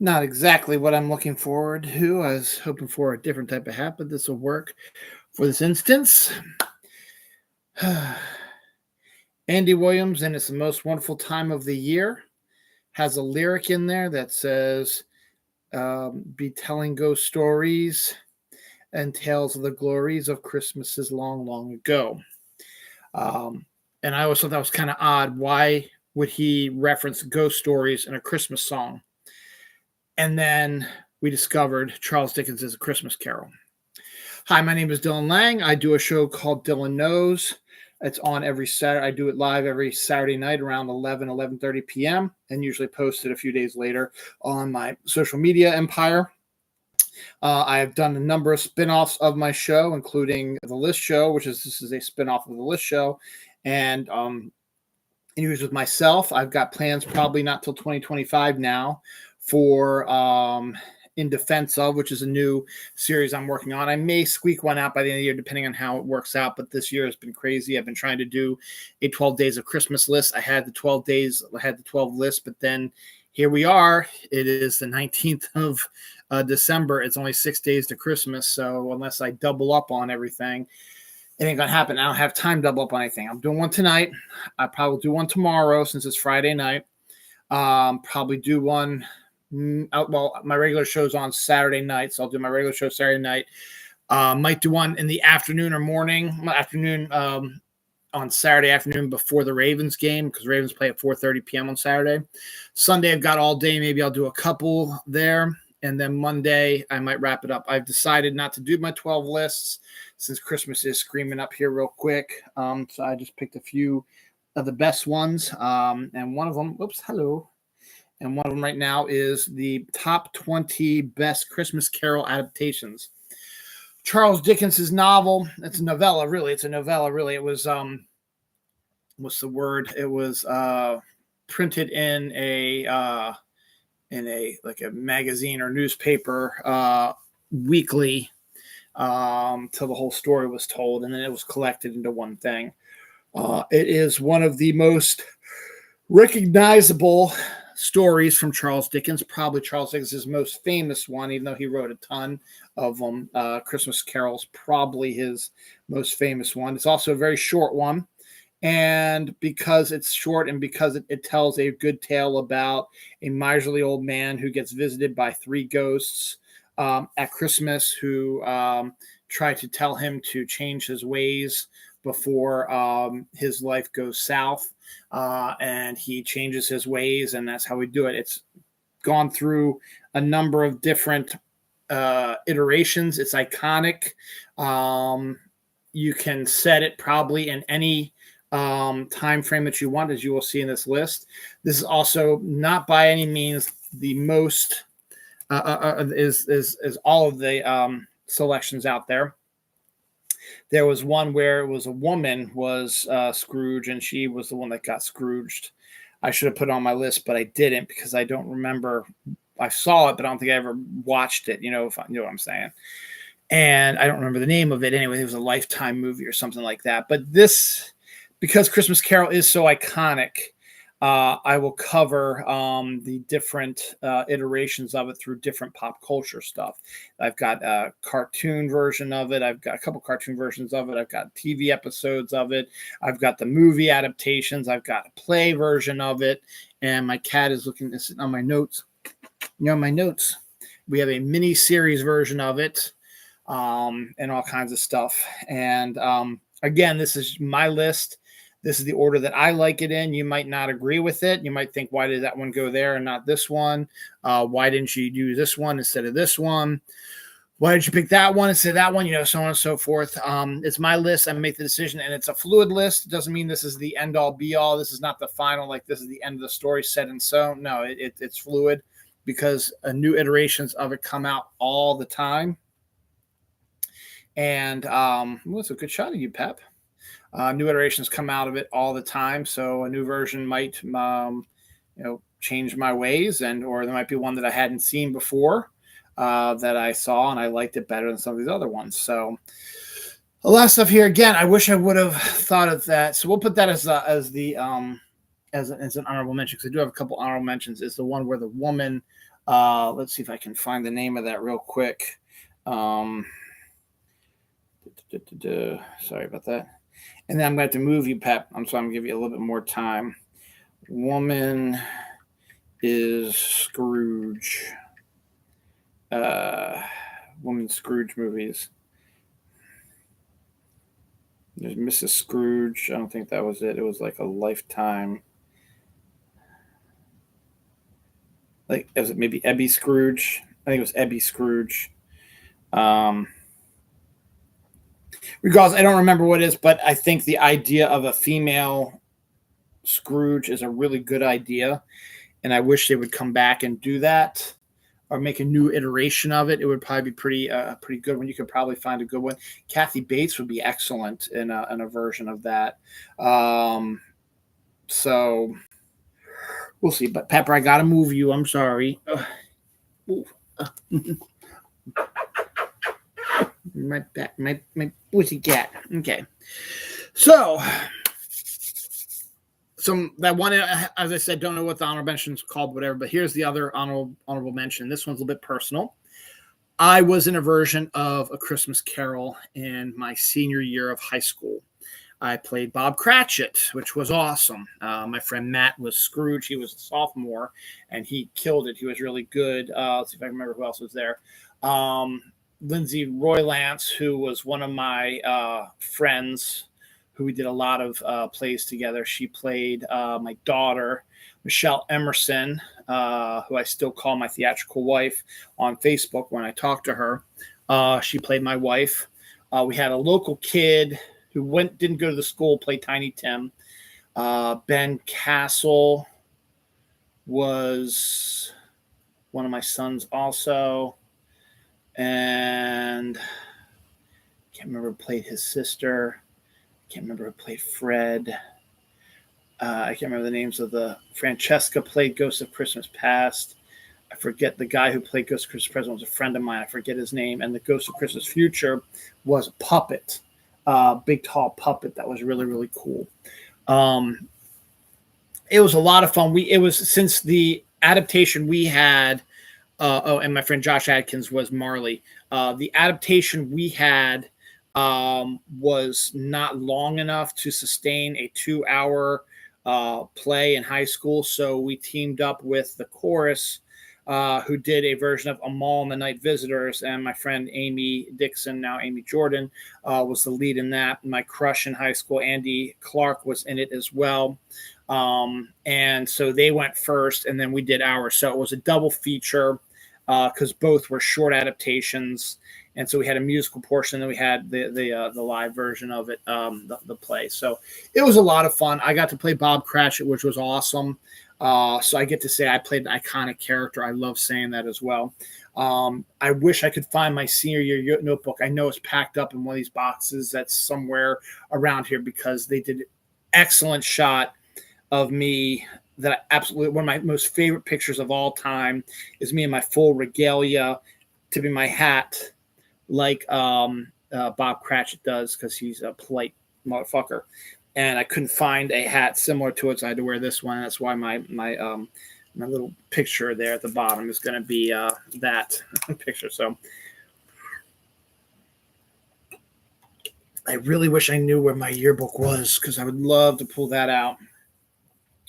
Not exactly what I'm looking forward to. I was hoping for a different type of hat, but this will work for this instance. Andy Williams, and It's the Most Wonderful Time of the Year, has a lyric in there that says, be telling ghost stories and tales of the glories of Christmases long, long ago. Um, and I always thought that was kind of odd. Why would he reference ghost stories in a Christmas song? And then we discovered Charles Dickens is A Christmas Carol. Hi, my name is Dylan Lang. I do a show called Dylan Knows. It's on every Saturday. I do it live every Saturday night around 11:30 p.m. and usually post it a few days later on my social media empire. I have done a number of spin-offs of my show, including the List Show, this is a spin-off of the List Show, and interviews with myself. I've got plans probably not till 2025 now for In Defense Of, which is a new series I'm working on. I may squeak one out by the end of the year, depending on how it works out. But this year has been crazy. I've been trying to do a 12 days of Christmas list. I had the 12 lists, but then here we are. It is the 19th of December. It's only 6 days to Christmas. So unless I double up on everything, it ain't gonna happen. I don't have time to double up on anything. I'm doing one tonight. I probably do one tomorrow since it's Friday night. Probably do one. My regular show's on Saturday night, so I'll do my regular show Saturday night. Might do one in the afternoon or morning. On Saturday afternoon before the Ravens game, because Ravens play at 4:30 p.m. on Saturday. Sunday I've got all day. Maybe I'll do a couple there. And then Monday, I might wrap it up. I've decided not to do my 12 lists since Christmas is screaming up here real quick. So I just picked a few of the best ones. And one of them, And one of them right now is the top 20 best Christmas Carol adaptations. Charles Dickens' novel. It's a novella, really. It was, what's the word? It was printed in a magazine or newspaper weekly till the whole story was told, and then it was collected into one thing. It is one of the most recognizable stories from Charles Dickens, probably Charles Dickens' most famous one, even though he wrote a ton of them. Christmas Carol's probably his most famous one. It's also a very short one. And because it's short and because it tells a good tale about a miserly old man who gets visited by three ghosts at Christmas who try to tell him to change his ways before his life goes south. And he changes his ways, and that's how we do it. It's gone through a number of different iterations. It's iconic. You can set it probably in any time frame that you want, as you will see in this list. This is also not by any means the most is all of the selections out there. There was one where it was a woman was Scrooge, and she was the one that got Scrooged. I should have put it on my list, but I didn't because I don't remember. I saw it, but I don't think I ever watched it. You know what I'm saying. And I don't remember the name of it. Anyway, it was a Lifetime movie or something like that. But this, because Christmas Carol is so iconic, I will cover the different iterations of it through different pop culture stuff. I've got a cartoon version of it. I've got a couple cartoon versions of it. I've got TV episodes of it. I've got the movie adaptations. I've got a play version of it. And my cat is looking on my notes. My notes. We have a mini series version of it and all kinds of stuff. And again, this is my list. This is the order that I like it in. You might not agree with it. You might think, why did that one go there and not this one? Why didn't you do this one instead of this one? Why did you pick that one instead of that one? So on and so forth. It's my list. I make the decision, and it's a fluid list. It doesn't mean this is the end all be all. This is not the final, like this is the end of the story set in stone. No, it's fluid because new iterations of it come out all the time. And that's a good shot of you, Pep. New iterations come out of it all the time, so a new version might, change my ways, or there might be one that I hadn't seen before that I saw and I liked it better than some of these other ones. So a lot of stuff here. Again, I wish I would have thought of that. So we'll put that as an honorable mention, because I do have a couple honorable mentions. Is the one where the woman Let's see if I can find the name of that real quick. Sorry about that. And then I'm going to have to move you, Pep. So I'm going to give you a little bit more time. Woman is Scrooge. Woman Scrooge movies. There's Mrs. Scrooge. I don't think that was it. It was like a Lifetime. Like, was it maybe Ebby Scrooge? I think it was Ebby Scrooge. Regardless, I don't remember what it is, but I think the idea of a female Scrooge is a really good idea, and I wish they would come back and do that or make a new iteration of it. It would probably be pretty good one. You could probably find a good one. Kathy Bates would be excellent in a version of that. So we'll see. But Pepper, I gotta move you. I'm sorry. My back, my pussy cat. Okay. So that one, as I said, don't know what the honorable mention is called, whatever, but here's the other honorable mention. This one's a little bit personal. I was in a version of A Christmas Carol in my senior year of high school. I played Bob Cratchit, which was awesome. My friend Matt was Scrooge. He was a sophomore, and he killed it. He was really good. Let's see if I can remember who else was there. Lindsay Roylance, who was one of my friends, who we did a lot of plays together. She played my daughter, Michelle Emerson, who I still call my theatrical wife on Facebook when I talk to her. She played my wife. We had a local kid who didn't go to the school, play Tiny Tim. Ben Castle was one of my sons also. And I can't remember who played his sister. I can't remember who played Fred. I can't remember the names of Francesca played Ghost of Christmas Past. I forget the guy who played Ghost of Christmas Present was a friend of mine. I forget his name. And the Ghost of Christmas Future was a puppet. Big tall puppet that was really, really cool. It was a lot of fun. It was since the adaptation we had. And my friend Josh Adkins was Marley. The adaptation we had was not long enough to sustain a 2-hour play in high school. So we teamed up with the chorus, who did a version of A Mall and the Night Visitors. And my friend Amy Dixon, now Amy Jordan, was the lead in that. My crush in high school, Andy Clark, was in it as well. And so they went first, and then we did ours. So it was a double feature because both were short adaptations. And so we had a musical portion, and then we had the live version of it, the play. So it was a lot of fun. I got to play Bob Cratchit, which was awesome. So I get to say I played an iconic character. I love saying that as well. I wish I could find my senior year notebook. I know it's packed up in one of these boxes that's somewhere around here, because they did an excellent shot of me that I absolutely, one of my most favorite pictures of all time is me in my full regalia, to be my hat, like Bob Cratchit does, because he's a polite motherfucker. And I couldn't find a hat similar to it, so I had to wear this one. That's why my little picture there at the bottom is going to be that picture. So I really wish I knew where my yearbook was, because I would love to pull that out.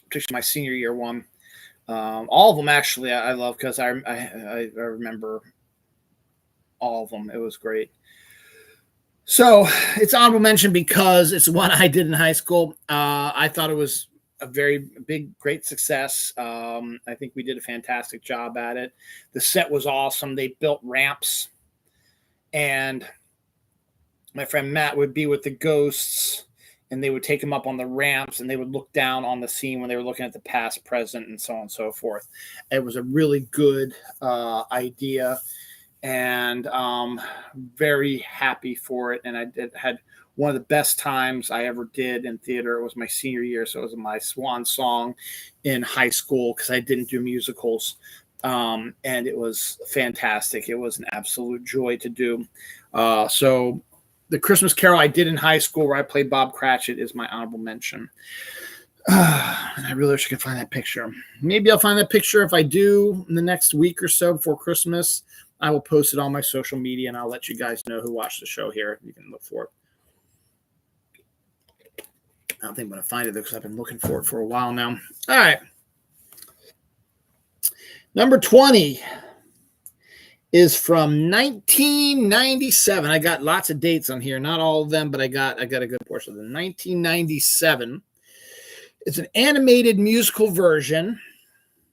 Particularly my senior year one. All of them, actually, I love, because I remember all of them. It was great. So it's honorable mention because it's one I did in high school. I thought it was a very big, great success. I think we did a fantastic job at it. The set was awesome. They built ramps, and my friend Matt would be with the ghosts, and they would take them up on the ramps, and they would look down on the scene when they were looking at the past, present, and so on and so forth. It was a really good idea, and very happy for it. And I had one of the best times I ever did in theater. It was my senior year, so it was my swan song in high school, because I didn't do musicals, and it was fantastic. It was an absolute joy to do. So the Christmas Carol I did in high school, where I played Bob Cratchit, is my honorable mention. I really wish I could find that picture. Maybe I'll find that picture. If I do in the next week or so before Christmas, I will post it on my social media and I'll let you guys know who watched the show here. You can look for it. I don't think I'm going to find it because I've been looking for it for a while now. All right. Number 20 is from 1997. I got lots of dates on here. Not all of them, but I got a good portion of them. 1997. It's an animated musical version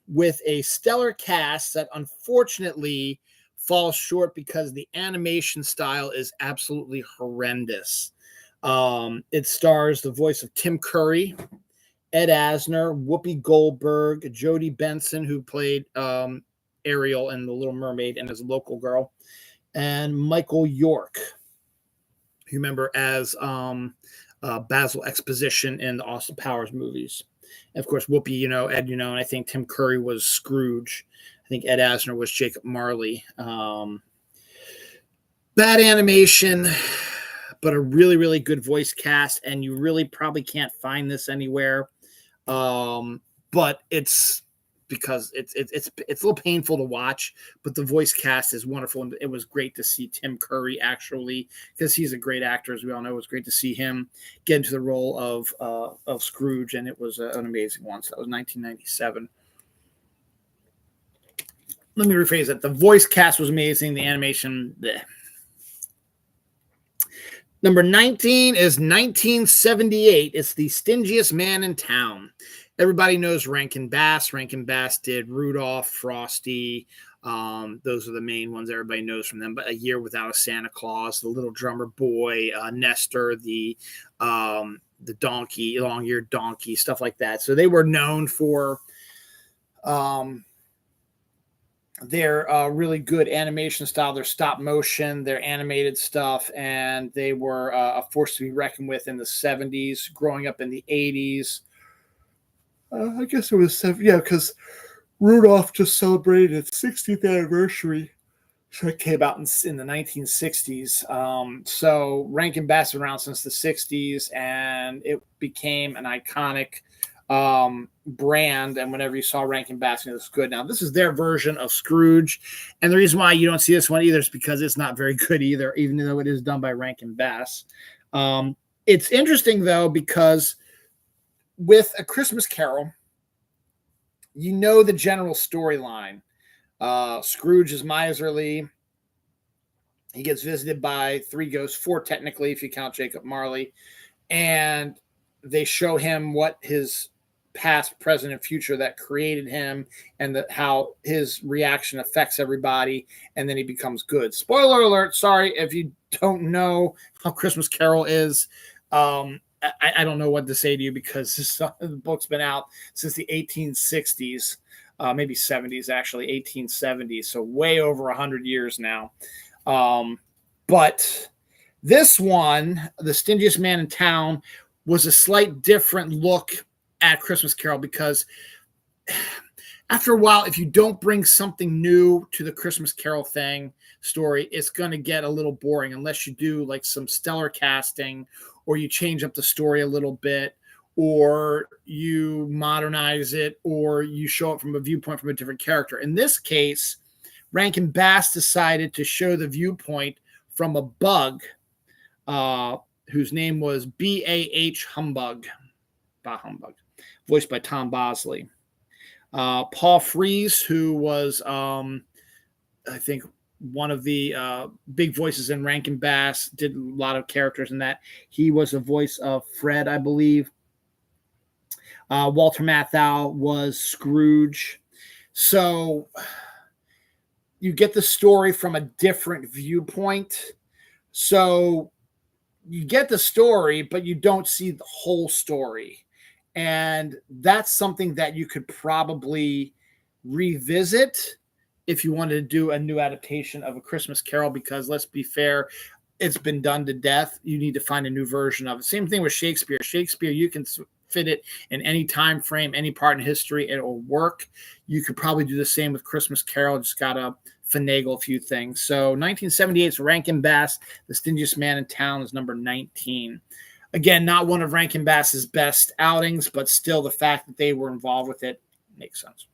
with a stellar cast that unfortunately falls short because the animation style is absolutely horrendous. It stars the voice of Tim Curry, Ed Asner, Whoopi Goldberg, Jodie Benson, who played Ariel in The Little Mermaid and as a local girl, and Michael York, who you remember as Basil Exposition in the Austin Powers movies. And of course, Whoopi, Ed, and I think Tim Curry was Scrooge. I think Ed Asner was Jacob Marley. Bad animation, but a really, really good voice cast, and you really probably can't find this anywhere. But it's because it's a little painful to watch, but the voice cast is wonderful, and it was great to see Tim Curry actually, because he's a great actor, as we all know. It was great to see him get into the role of Scrooge, and it was an amazing one. So that was 1997. Let me rephrase that. The voice cast was amazing. The animation, bleh. Number 19 is 1978. It's The Stingiest Man in Town. Everybody knows Rankin Bass. Rankin Bass did Rudolph, Frosty. Those are the main ones everybody knows from them. But A Year Without a Santa Claus, The Little Drummer Boy, Nestor, the donkey, long-eared donkey, stuff like that. So they were known for their really good animation style, their stop motion, their animated stuff, and they were a force to be reckoned with in the 70s, growing up in the 80s. I guess it was because Rudolph just celebrated its 60th anniversary. So it came out in the 1960s. So Rankin Bass was around since the 60s, and it became an iconic brand. And whenever you saw Rankin Bass, it was good. Now, this is their version of Scrooge. And the reason why you don't see this one either is because it's not very good either, even though it is done by Rankin Bass. It's interesting, though, because with A Christmas Carol, you know the general storyline. Scrooge is miserly. He gets visited by 3 ghosts, 4 technically, if you count Jacob Marley. And they show him what his past, present, and future that created him, and how his reaction affects everybody, and then he becomes good. Spoiler alert, sorry if you don't know how Christmas Carol is. I don't know what to say to you, because the book's been out since the 1860s, maybe 70s, actually, 1870s, so way over 100 years now. But this one, The Stingiest Man in Town, was a slight different look at Christmas Carol, because after a while, if you don't bring something new to the Christmas Carol story, it's going to get a little boring unless you do like some stellar casting, or you change up the story a little bit, or you modernize it, or you show it from a viewpoint from a different character. In this case, Rankin Bass decided to show the viewpoint from a bug whose name was B.A.H. Humbug, voiced by Tom Bosley. Paul Frees, who was, I think, one of the big voices in Rankin Bass, did a lot of characters in that. He was the voice of Fred, I believe. Walter Matthau was Scrooge. So you get the story from a different viewpoint. So you get the story, but you don't see the whole story. And that's something that you could probably revisit if you wanted to do a new adaptation of A Christmas Carol, because let's be fair, it's been done to death. You need to find a new version of it. Same thing with Shakespeare. Shakespeare, you can fit it in any time frame, any part in history, it will work. You could probably do the same with Christmas Carol. Just got to finagle a few things. So 1978's Rankin Bass, The Stingiest Man in Town, is number 19. Again, not one of Rankin Bass's best outings, but still the fact that they were involved with it makes sense.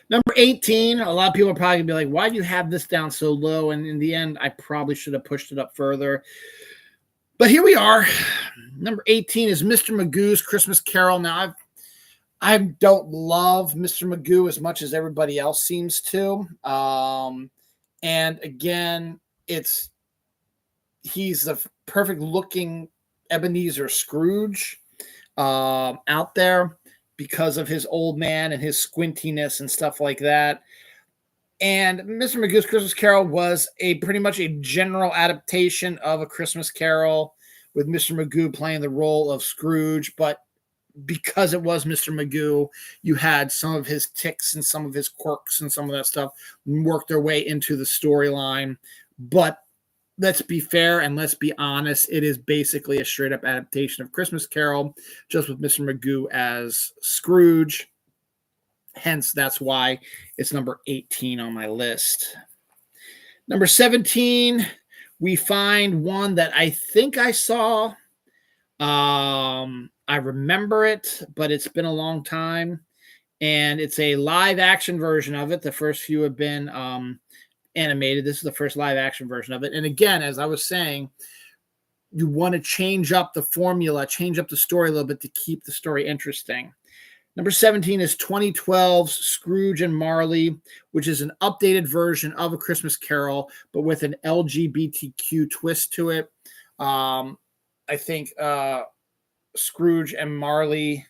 Number 18, a lot of people are probably going to be like, why do you have this down so low? And in the end, I probably should have pushed it up further. But here we are. Number 18 is Mr. Magoo's Christmas Carol. Now, I don't love Mr. Magoo as much as everybody else seems to. And again, he's the perfect looking Ebenezer Scrooge out there because of his old man and his squintiness and stuff like that. And Mr. Magoo's Christmas Carol was pretty much a general adaptation of A Christmas Carol with Mr. Magoo playing the role of Scrooge. But because it was Mr. Magoo, you had some of his tics and some of his quirks and some of that stuff work their way into the storyline. But let's be fair and let's be honest, it is basically a straight up adaptation of Christmas Carol, just with Mr. Magoo as Scrooge. Hence, that's why it's number 18 on my list. Number 17, we find one that I think I saw. I remember it, but it's been a long time. And it's a live action version of it. The first few have been animated. This is the first live action version of it. And again, as I was saying, you want to change up the formula, change up the story a little bit to keep the story interesting. Number 17 is 2012's Scrooge and Marley, which is an updated version of A Christmas Carol, but with an LGBTQ twist to it. I think Scrooge and Marley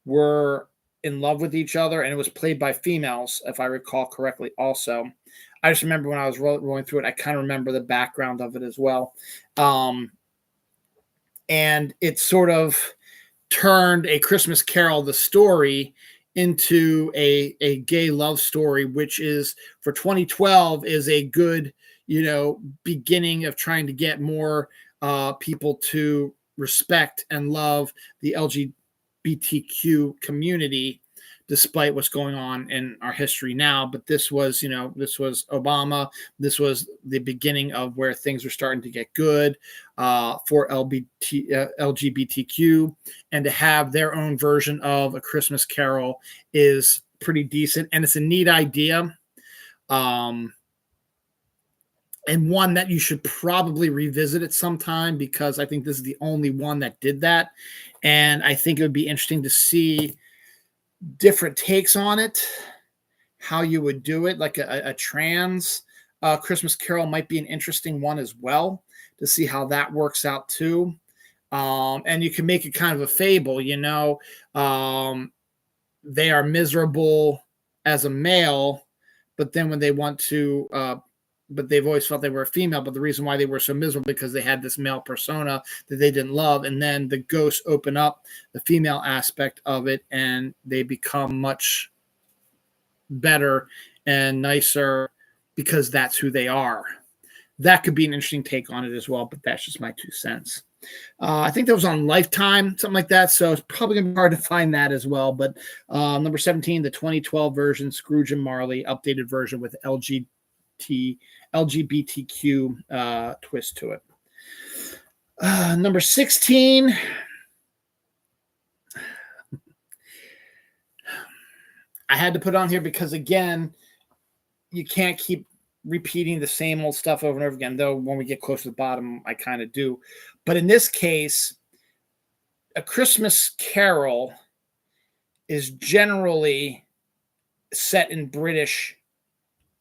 were in love with each other, and it was played by females, if I recall correctly also. I just remember when I was rolling through it, I kind of remember the background of it as well. And it sort of turned A Christmas Carol, the story, into a gay love story, which is for 2012 is a good, beginning of trying to get more people to respect and love the LGBTQ community, despite what's going on in our history now. But this was Obama. This was the beginning of where things are starting to get good for LGBTQ, and to have their own version of A Christmas Carol is pretty decent, and it's a neat idea. And one that you should probably revisit at some time, because I think this is the only one that did that. And I think it would be interesting to see different takes on it, how you would do it. Like a trans Christmas Carol might be an interesting one as well, to see how that works out too. And you can make it kind of a fable, they are miserable as a male, but then when they want to but they've always felt they were a female, but the reason why they were so miserable because they had this male persona that they didn't love. And then the ghosts open up the female aspect of it, and they become much better and nicer because that's who they are. That could be an interesting take on it as well, but that's just my 2 cents. I think that was on Lifetime, something like that. So it's probably going to be hard to find that as well. But number 17, the 2012 version, Scrooge and Marley, updated version with LGBTQ twist to it. Number 16. I had to put on here because, again, you can't keep repeating the same old stuff over and over again, though when we get close to the bottom, I kind of do. But in this case, A Christmas Carol is generally set in British,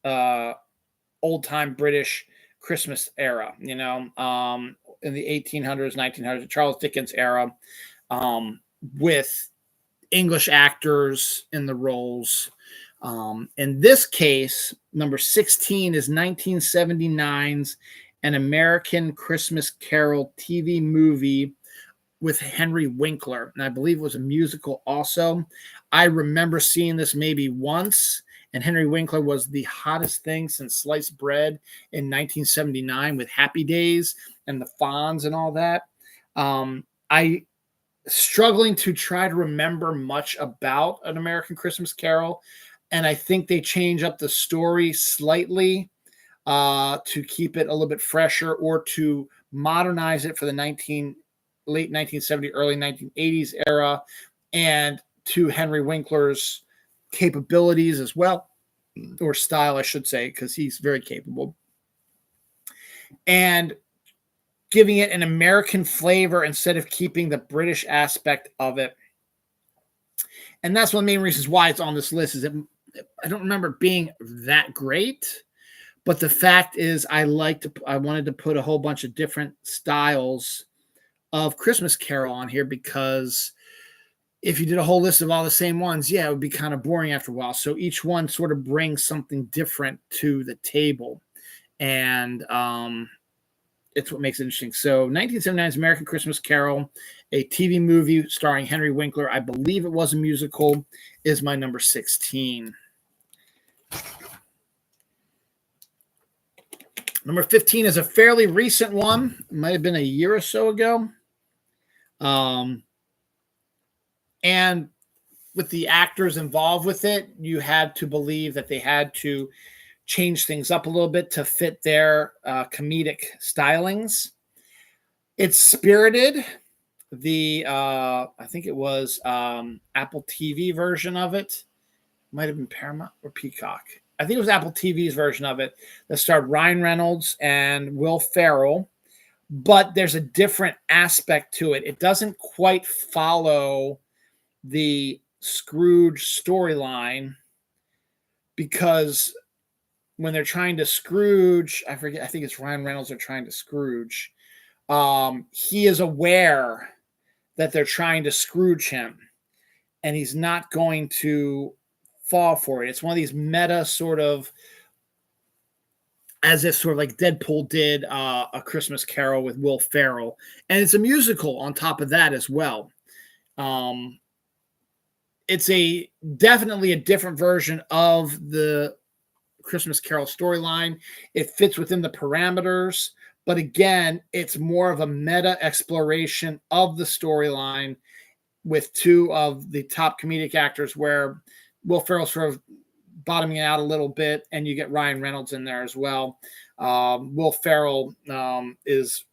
old-time British Christmas era, in the 1800s, 1900s, Charles Dickens era, with English actors in the roles. In this case, number 16 is 1979's An American Christmas Carol TV movie with Henry Winkler. And I believe it was a musical also. I remember seeing this maybe once, and Henry Winkler was the hottest thing since sliced bread in 1979 with Happy Days and the Fonz and all that. I struggling to try to remember much about An American Christmas Carol, and I think they change up the story slightly. to keep it a little bit fresher or to modernize it for the late 1970s, early 1980s era, and to Henry Winkler's capabilities as well, or style, I should say, because he's very capable. And giving it an American flavor instead of keeping the British aspect of it. And that's one of the main reasons why it's on this list. Is I don't remember it being that great, but the fact is I wanted to put a whole bunch of different styles of Christmas Carol on here, because if you did a whole list of all the same ones, it would be kind of boring after a while. So each one sort of brings something different to the table. And it's what makes it interesting. So 1979's American Christmas Carol, a TV movie starring Henry Winkler, I believe it was a musical, is my number 16. Number 15 is a fairly recent one. It might have been a year or so ago. And with the actors involved with it, you had to believe that they had to change things up a little bit to fit their comedic stylings. It's Spirited. I think it was Apple TV version of it. Might have been Paramount or Peacock. I think it was Apple TV's version of it that starred Ryan Reynolds and Will Ferrell. But there's a different aspect to it. It doesn't quite follow the Scrooge storyline, because when they're trying to Scrooge, I think it's Ryan Reynolds they're trying to Scrooge. He is aware that they're trying to Scrooge him, and he's not going to fall for it. It's one of these meta sort of, as if sort of like Deadpool did A Christmas Carol with Will Ferrell. And it's a musical on top of that as well. It's definitely a different version of the Christmas Carol storyline. It fits within the parameters, but again, it's more of a meta exploration of the storyline with two of the top comedic actors, where Will Ferrell sort of bottoming out a little bit, and you get Ryan Reynolds in there as well. Will Ferrell is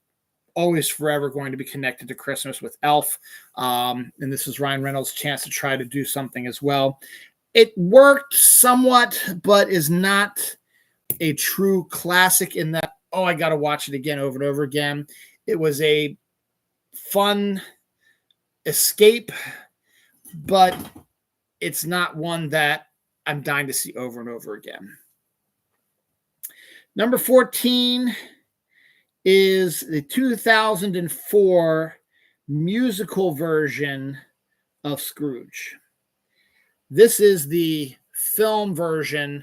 always forever going to be connected to Christmas with Elf, and this is Ryan Reynolds' chance to try to do something as well. It worked somewhat, but is not a true classic in that, I got to watch it again over and over again. It was a fun escape, but it's not one that I'm dying to see over and over again. Number 14 is the 2004 musical version of Scrooge. This is the film version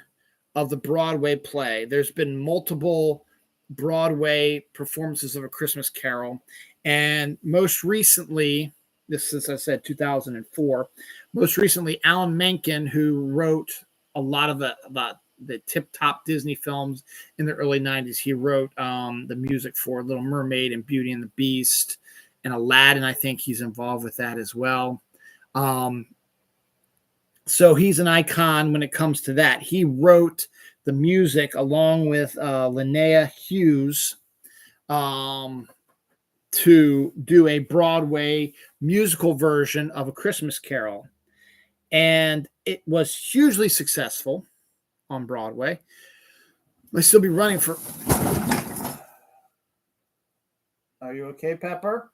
of the Broadway play. There's been multiple Broadway performances of A Christmas Carol, and most recently, this, since I said 2004, most recently, Alan Menken, who wrote a lot of the tip-top Disney films in the early 90s, he wrote the music for Little Mermaid and Beauty and the Beast and Aladdin. I think he's involved with that as well. So he's an icon when it comes to that. He wrote the music along with Linnea Hughes to do a Broadway musical version of A Christmas Carol. And it was hugely successful on Broadway. Might still be running for... Are you okay, Pepper?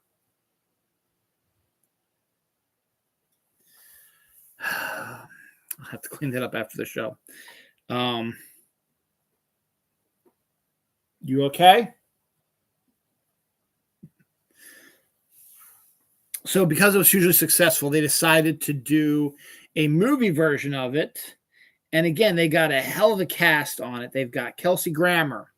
I'll have to clean that up after the show. You okay? So because it was hugely successful, they decided to do a movie version of it. And again, they got a hell of a cast on it. They've got Kelsey Grammer.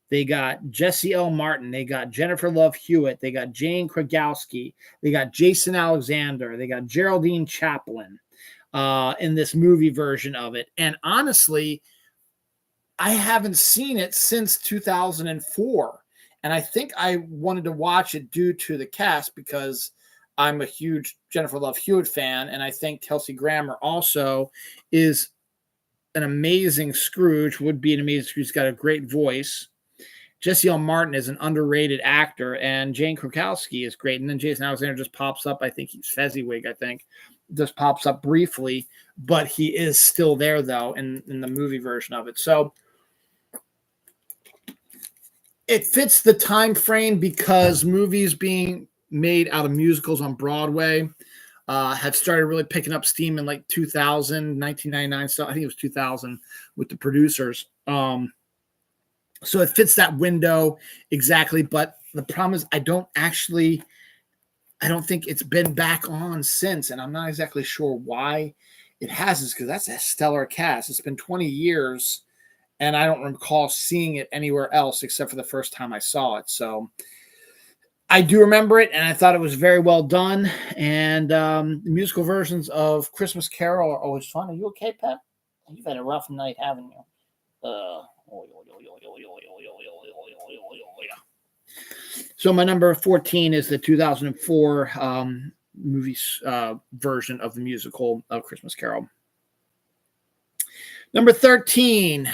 They got Jesse L. Martin. They got Jennifer Love Hewitt. They got Jane Krakowski. They got Jason Alexander. They got Geraldine Chaplin in this movie version of it. And honestly, I haven't seen it since 2004. And I think I wanted to watch it due to the cast, because I'm a huge Jennifer Love Hewitt fan. And I think Kelsey Grammer also is an amazing Scrooge, would be an amazing Scrooge. He's got a great voice. Jesse L. Martin is an underrated actor, and Jane Krakowski is great. And then Jason Alexander just pops up. I think he's Fezziwig, I think, just pops up briefly, but he is still there, though, in the movie version of it. So it fits the time frame because movies being made out of musicals on Broadway had started really picking up steam in like 2000, 1999 stuff. I think it was 2000 with the producers. So it fits that window exactly. But the problem is I don't think it's been back on since. And I'm not exactly sure why it hasn't, because that's a stellar cast. It's been 20 years. And I don't recall seeing it anywhere else except for the first time I saw it. So I do remember it, and I thought it was very well done. And the musical versions of Christmas Carol are always fun. Are you okay, Pep? You've had a rough night, haven't you? So my number 14 is the 2004 movie version of the musical of Christmas Carol. Number 13.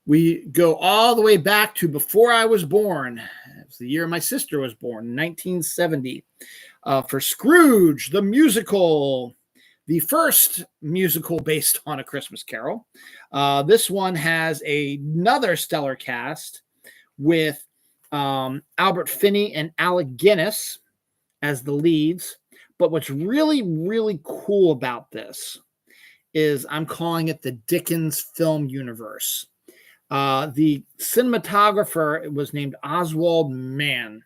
We go all the way back to before I was born. It was the year my sister was born, 1970. For Scrooge, the musical, the first musical based on A Christmas Carol. This one has another stellar cast with Albert Finney and Alec Guinness as the leads. But what's really, really cool about this is I'm calling it the Dickens film universe. The cinematographer was named Oswald Mann.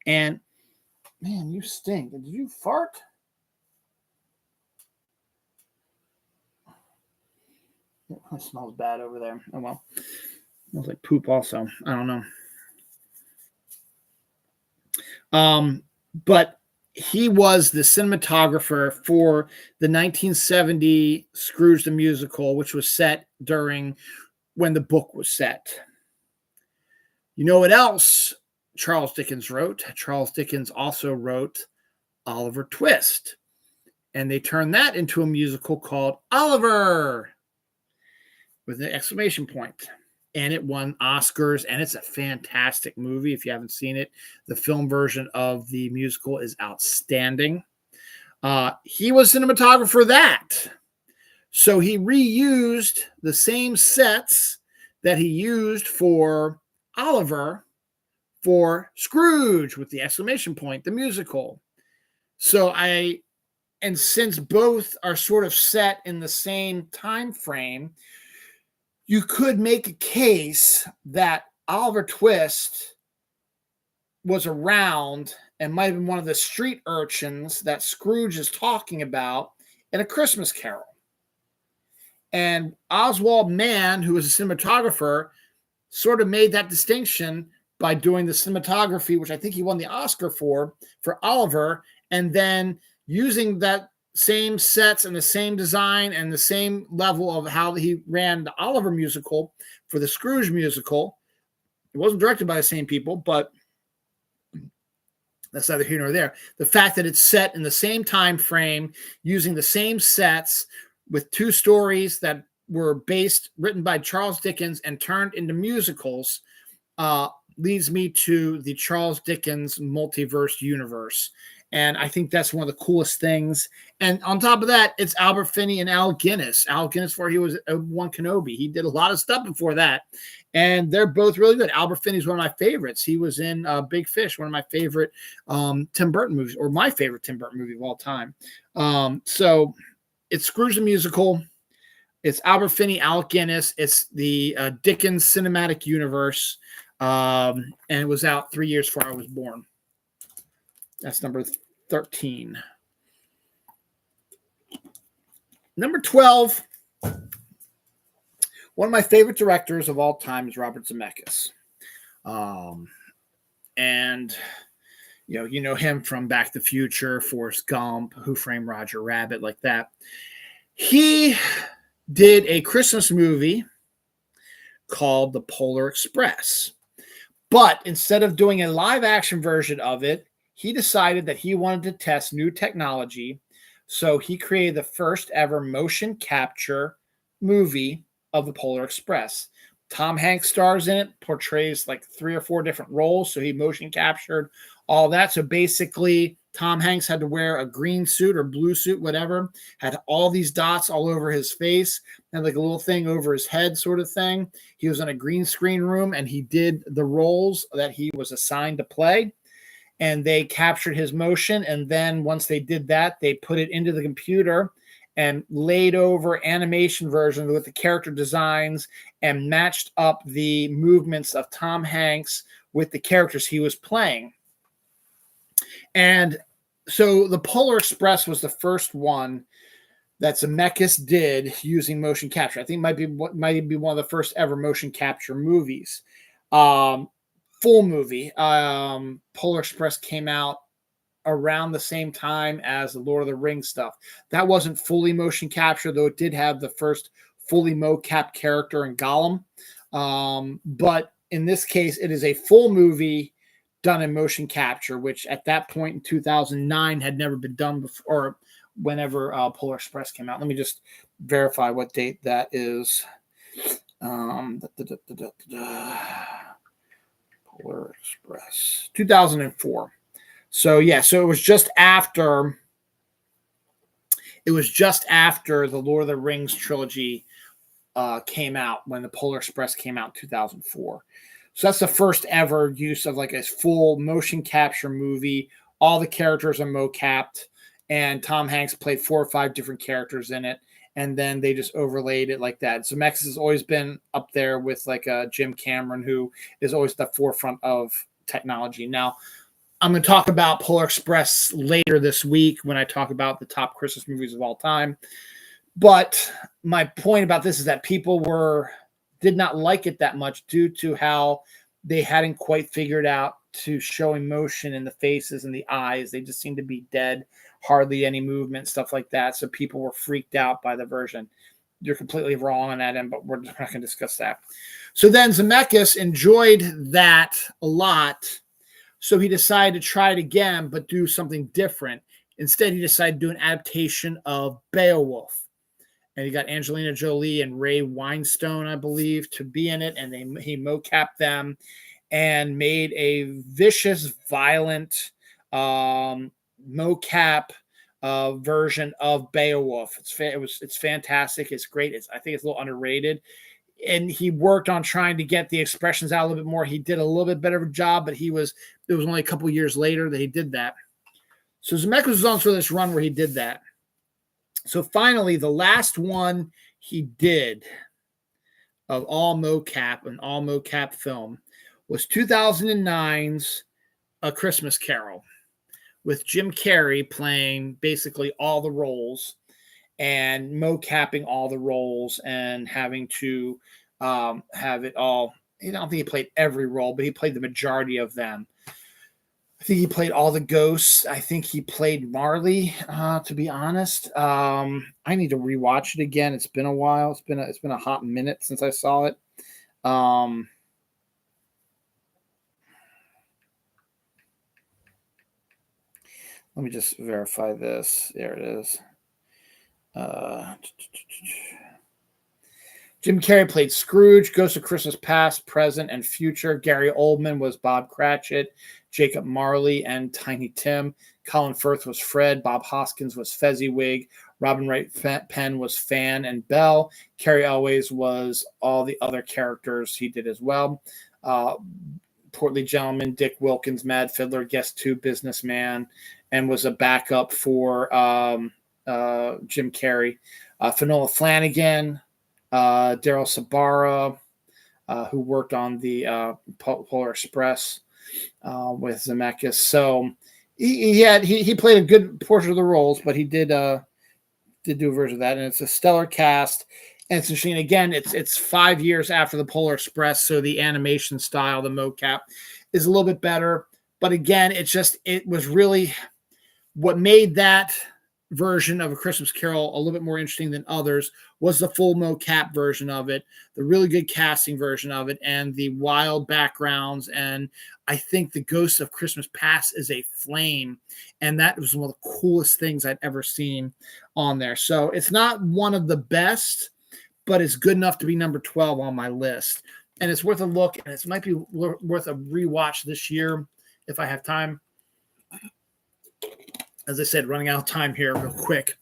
And, man, you stink. Did you fart? It smells bad over there. Oh, well. It smells like poop also. I don't know. But he was the cinematographer for the 1970 Scrooge the Musical, which was set during when the book was set. You know what else Charles Dickens wrote? Charles Dickens also wrote Oliver Twist. And they turned that into a musical called Oliver with an exclamation point. And it won Oscars, and it's a fantastic movie. If you haven't seen it, the film version of the musical is outstanding. He was cinematographer of that. So he reused the same sets that he used for Oliver for Scrooge with the exclamation point, the musical. And since both are sort of set in the same time frame, you could make a case that Oliver Twist was around and might have been one of the street urchins that Scrooge is talking about in A Christmas Carol. And Oswald Mann, who was a cinematographer, sort of made that distinction by doing the cinematography, which I think he won the Oscar for Oliver, and then using that same sets and the same design and the same level of how he ran the Oliver musical for the Scrooge musical. It wasn't directed by the same people, but that's neither here nor there. The fact that it's set in the same time frame, using the same sets, with two stories that were written by Charles Dickens and turned into musicals, leads me to the Charles Dickens multiverse universe. And I think that's one of the coolest things. And on top of that, it's Albert Finney and Alec Guinness. Alec Guinness, before he was Obi-Wan Kenobi. He did a lot of stuff before that. And they're both really good. Albert Finney is one of my favorites. He was in Big Fish, one of my favorite Tim Burton movies, or my favorite Tim Burton movie of all time. So it's Scrooge the Musical. It's Albert Finney, Alec Guinness. It's the Dickens cinematic universe. And it was out 3 years before I was born. That's number 13. Number 12. One of my favorite directors of all time is Robert Zemeckis. And you know him from Back to the Future, Forrest Gump, Who Framed Roger Rabbit, like that. He did a Christmas movie called The Polar Express. But instead of doing a live action version of it, he decided that he wanted to test new technology. So he created the first ever motion capture movie of the Polar Express. Tom Hanks stars in it, portrays like 3 or 4 different roles. So he motion captured all that. So basically, Tom Hanks had to wear a green suit or blue suit, whatever, had all these dots all over his face and like a little thing over his head, sort of thing. He was in a green screen room and he did the roles that he was assigned to play. And they captured his motion. And then once they did that, they put it into the computer and laid over animation versions with the character designs and matched up the movements of Tom Hanks with the characters he was playing. And so the Polar Express was the first one that Zemeckis did using motion capture. I think might be one of the first ever motion capture movies. Full movie. Polar Express came out around the same time as the Lord of the Rings stuff. That wasn't fully motion capture, though it did have the first fully mocap character in Gollum. But in this case, it is a full movie done in motion capture, which at that point in 2009 had never been done before, whenever Polar Express came out. Let me just verify what date that is. Polar Express, 2004. So yeah, so it was just after the Lord of the Rings trilogy came out, when the Polar Express came out in 2004. So that's the first ever use of like a full motion capture movie. All the characters are mocapped, and Tom Hanks played 4 or 5 different characters in it, and then they just overlaid it like that. So Zemeckis has always been up there with like Jim Cameron, who is always at the forefront of technology. Now, I'm going to talk about Polar Express later this week when I talk about the top Christmas movies of all time. But my point about this is that people did not like it that much due to how they hadn't quite figured out to show emotion in the faces and the eyes. They just seemed to be dead, hardly any movement, stuff like that. So people were freaked out by the version. You're completely wrong on that end, but we're not going to discuss that. So then Zemeckis enjoyed that a lot. So he decided to try it again, but do something different. Instead, he decided to do an adaptation of Beowulf. And he got Angelina Jolie and Ray Winstone, I believe, to be in it. And he mocapped them and made a vicious, violent mocap version of Beowulf. It's fantastic. It's great. I think it's a little underrated. And he worked on trying to get the expressions out a little bit more. He did a little bit better of a job, but it was only a couple years later that he did that. So Zemeckis was on for this run where he did that. So finally, the last one he did of all mocap film was 2009's A Christmas Carol, with Jim Carrey playing basically all the roles and mocapping all the roles and having to have it all. I don't think he played every role, but he played the majority of them. I think he played all the ghosts. I think he played Marley, to be honest. I need to rewatch it again. It's been a while. It's been a hot minute since I saw it. Let me just verify this. There it is. Jim Carrey played Scrooge, Ghost of Christmas Past, Present, and Future. Gary Oldman was Bob Cratchit. Jacob Marley and Tiny Tim. Colin Firth was Fred. Bob Hoskins was Fezziwig. Robin Wright Penn was Fan and Belle. Cary Elwes was all the other characters he did as well. Portly Gentleman, Dick Wilkins, Mad Fiddler, Guess 2, Businessman, and was a backup for Jim Carrey. Finola Flanagan, Daryl Sabara, who worked on the Polar Express with Zemeckis. So he played a good portion of the roles, but he did do a version of that, and it's a stellar cast. And it's interesting. Again, it's 5 years after the Polar Express, so the animation style, the mocap, is a little bit better. But again, it was really what made that version of A Christmas Carol a little bit more interesting than others was the full mocap version of it, the really good casting version of it, and the wild backgrounds. And I think the Ghost of Christmas Past is a flame, and that was one of the coolest things I'd ever seen on there. So it's not one of the best, but it's good enough to be number 12 on my list. And it's worth a look, and it might be worth a rewatch this year if I have time. As I said, running out of time here real quick.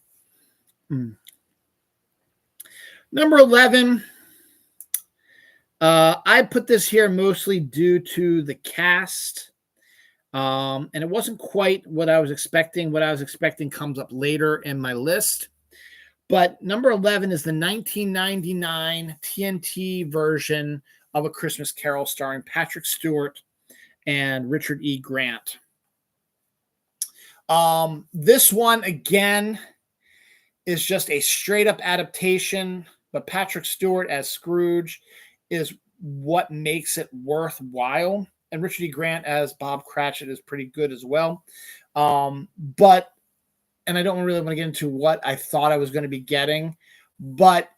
Number 11. I put this here mostly due to the cast. And it wasn't quite what I was expecting. What I was expecting comes up later in my list. But number 11 is the 1999 TNT version of A Christmas Carol starring Patrick Stewart and Richard E. Grant. This one, again, is just a straight-up adaptation, but Patrick Stewart as Scrooge is what makes it worthwhile. And Richard E. Grant as Bob Cratchit is pretty good as well. And I don't really want to get into what I thought I was going to be getting, but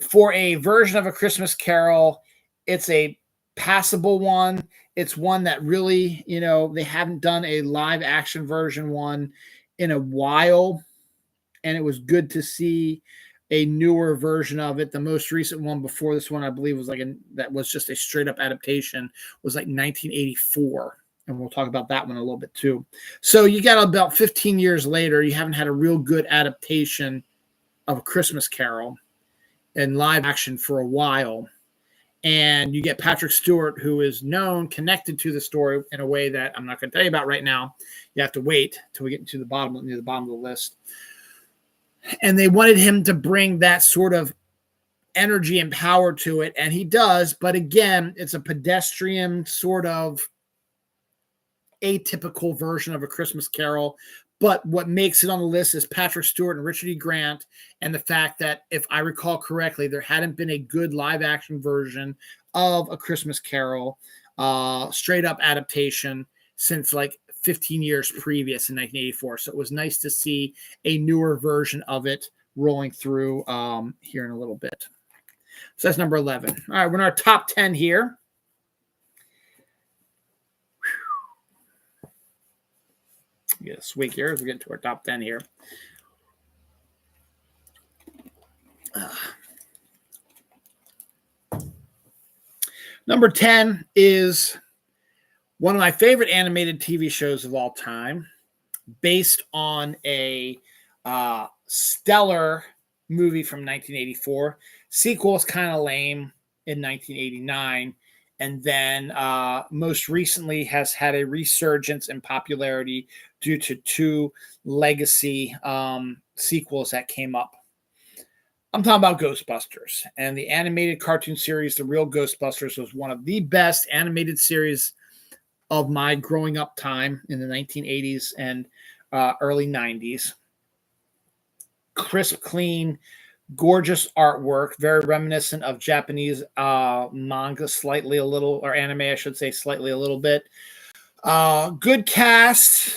for a version of A Christmas Carol, it's a passable one. It's one that really, they haven't done a live action version one in a while, and it was good to see a newer version of it. The most recent one before this one, I believe, was that was just a straight up adaptation, was like 1984. And we'll talk about that one a little bit too. So you got about 15 years later, you haven't had a real good adaptation of A Christmas Carol in live action for a while. And you get Patrick Stewart, who is connected to the story in a way that I'm not going to tell you about right now. You have to wait till we get near the bottom of the list. And they wanted him to bring that sort of energy and power to it, and he does. But again, it's a pedestrian sort of atypical version of A Christmas Carol. But what makes it on the list is Patrick Stewart and Richard E. Grant, and the fact that, if I recall correctly, there hadn't been a good live action version of A Christmas Carol, straight up adaptation, since like 15 years previous in 1984. So it was nice to see a newer version of it rolling through here in a little bit. So that's number 11. All right, we're in our top 10 here. Get a swig here as we get to our top 10 here. Number 10 is one of my favorite animated TV shows of all time, based on a stellar movie from 1984. Sequel is kind of lame in 1989. And then most recently has had a resurgence in popularity due to two legacy sequels that came up. I'm talking about Ghostbusters. And the animated cartoon series, The Real Ghostbusters, was one of the best animated series of my growing up time in the 1980s and early 90s. Crisp, clean, gorgeous artwork, very reminiscent of Japanese manga, slightly a little, or anime, I should say, slightly a little bit. Good cast.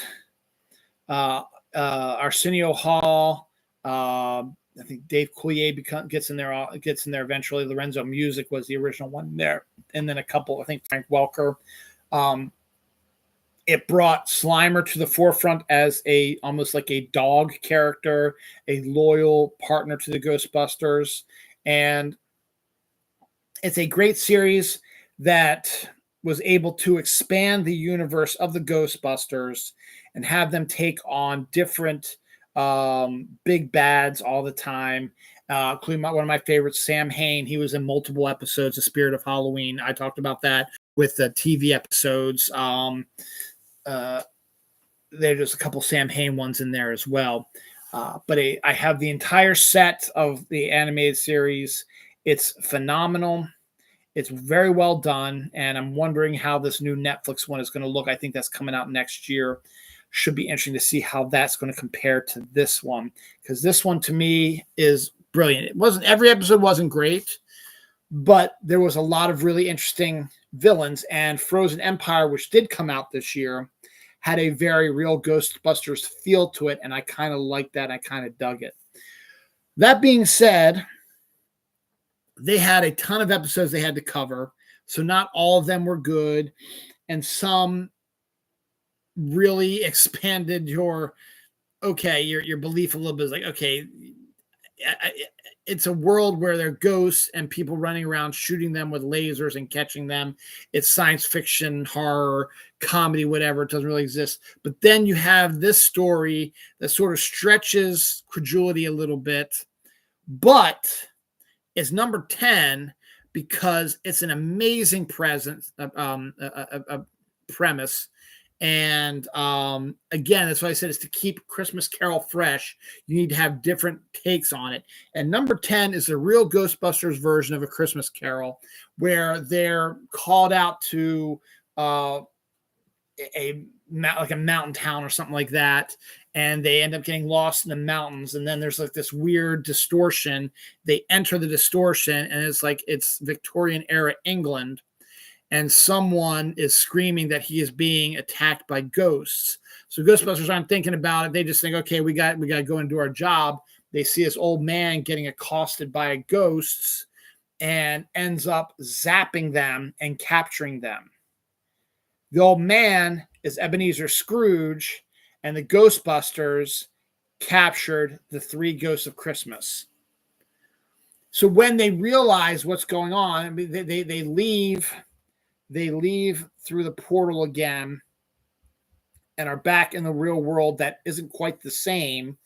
Arsenio Hall. I think Dave Coulier gets in there eventually. Lorenzo Music was the original one there, and then a couple. I think Frank Welker. It brought Slimer to the forefront as almost like a dog character, a loyal partner to the Ghostbusters. And it's a great series that was able to expand the universe of the Ghostbusters and have them take on different big bads all the time, including one of my favorites, Sam Hain. He was in multiple episodes of Spirit of Halloween. I talked about that with the TV episodes. There's just a couple Sam Hain ones in there as well. But I have the entire set of the animated series. It's phenomenal. It's very well done. And I'm wondering how this new Netflix one is going to look. I think that's coming out next year. Should be interesting to see how that's going to compare to this one, because this one to me is brilliant. Every episode wasn't great, but there was a lot of really interesting villains. And Frozen Empire, which did come out this year, had a very real Ghostbusters feel to it, and I kind of liked that. I kind of dug it. That being said, they had a ton of episodes they had to cover, so not all of them were good, and some really expanded your belief a little bit. It's like, okay, it's a world where there are ghosts and people running around shooting them with lasers and catching them. It's science fiction, horror, comedy, whatever. It doesn't really exist. But then you have this story that sort of stretches credulity a little bit, but it's number 10 because it's an amazing premise. And again, that's why I said is to keep Christmas Carol fresh, you need to have different takes on it. And number 10 is the real Ghostbusters version of A Christmas Carol, where they're called out to like a mountain town or something like that, and they end up getting lost in the mountains, and then there's like this weird distortion. They enter the distortion, and it's Victorian era England, and someone is screaming that he is being attacked by ghosts. So Ghostbusters aren't thinking about it. They just think, okay, we got to go and do our job. They see this old man getting accosted by ghosts and ends up zapping them and capturing them. The old man is Ebenezer Scrooge, and the Ghostbusters captured the 3 ghosts of Christmas. So when they realize what's going on, I mean, they leave through the portal again and are back in the real world that isn't quite the same.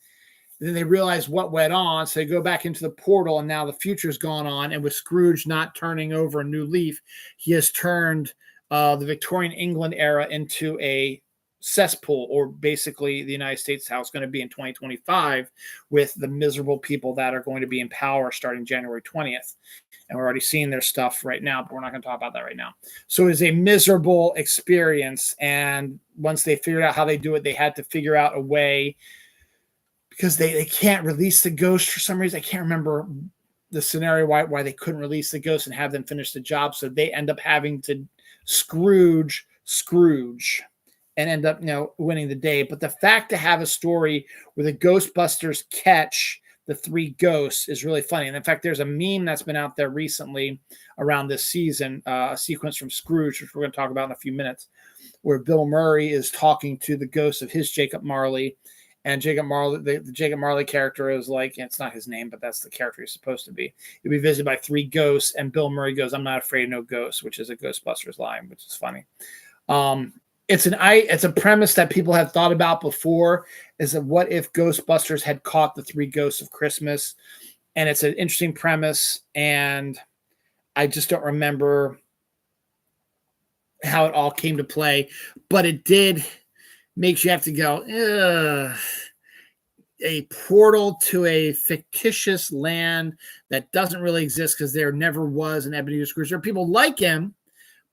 Then they realize what went on, so they go back into the portal, and now the future's gone on. And with Scrooge not turning over a new leaf, he has turned the Victorian England era into a cesspool, or basically the United States how it's going to be in 2025 with the miserable people that are going to be in power starting January 20th. And we're already seeing their stuff right now, but we're not going to talk about that right now. So it's a miserable experience. And once they figured out how they do it, they had to figure out a way, because they can't release the ghost for some reason. I can't remember the scenario why they couldn't release the ghost and have them finish the job. So they end up having to Scrooge and end up winning the day. But the fact to have a story where the Ghostbusters catch the 3 ghosts is really funny. And in fact, there's a meme that's been out there recently around this season, a sequence from Scrooge, which we're going to talk about in a few minutes, where Bill Murray is talking to the ghost of his Jacob Marley. And Jacob Marley, the Jacob Marley character is like, it's not his name, but that's the character he's supposed to be. He'll be visited by 3 ghosts, and Bill Murray goes, "I'm not afraid of no ghosts," which is a Ghostbusters line, which is funny. It's a premise that people have thought about before, is that what if Ghostbusters had caught the 3 ghosts of Christmas? And it's an interesting premise, and I just don't remember how it all came to play, but it did makes you have to go, a portal to a fictitious land that doesn't really exist, because there never was an Ebenezer Scrooge. There are people like him,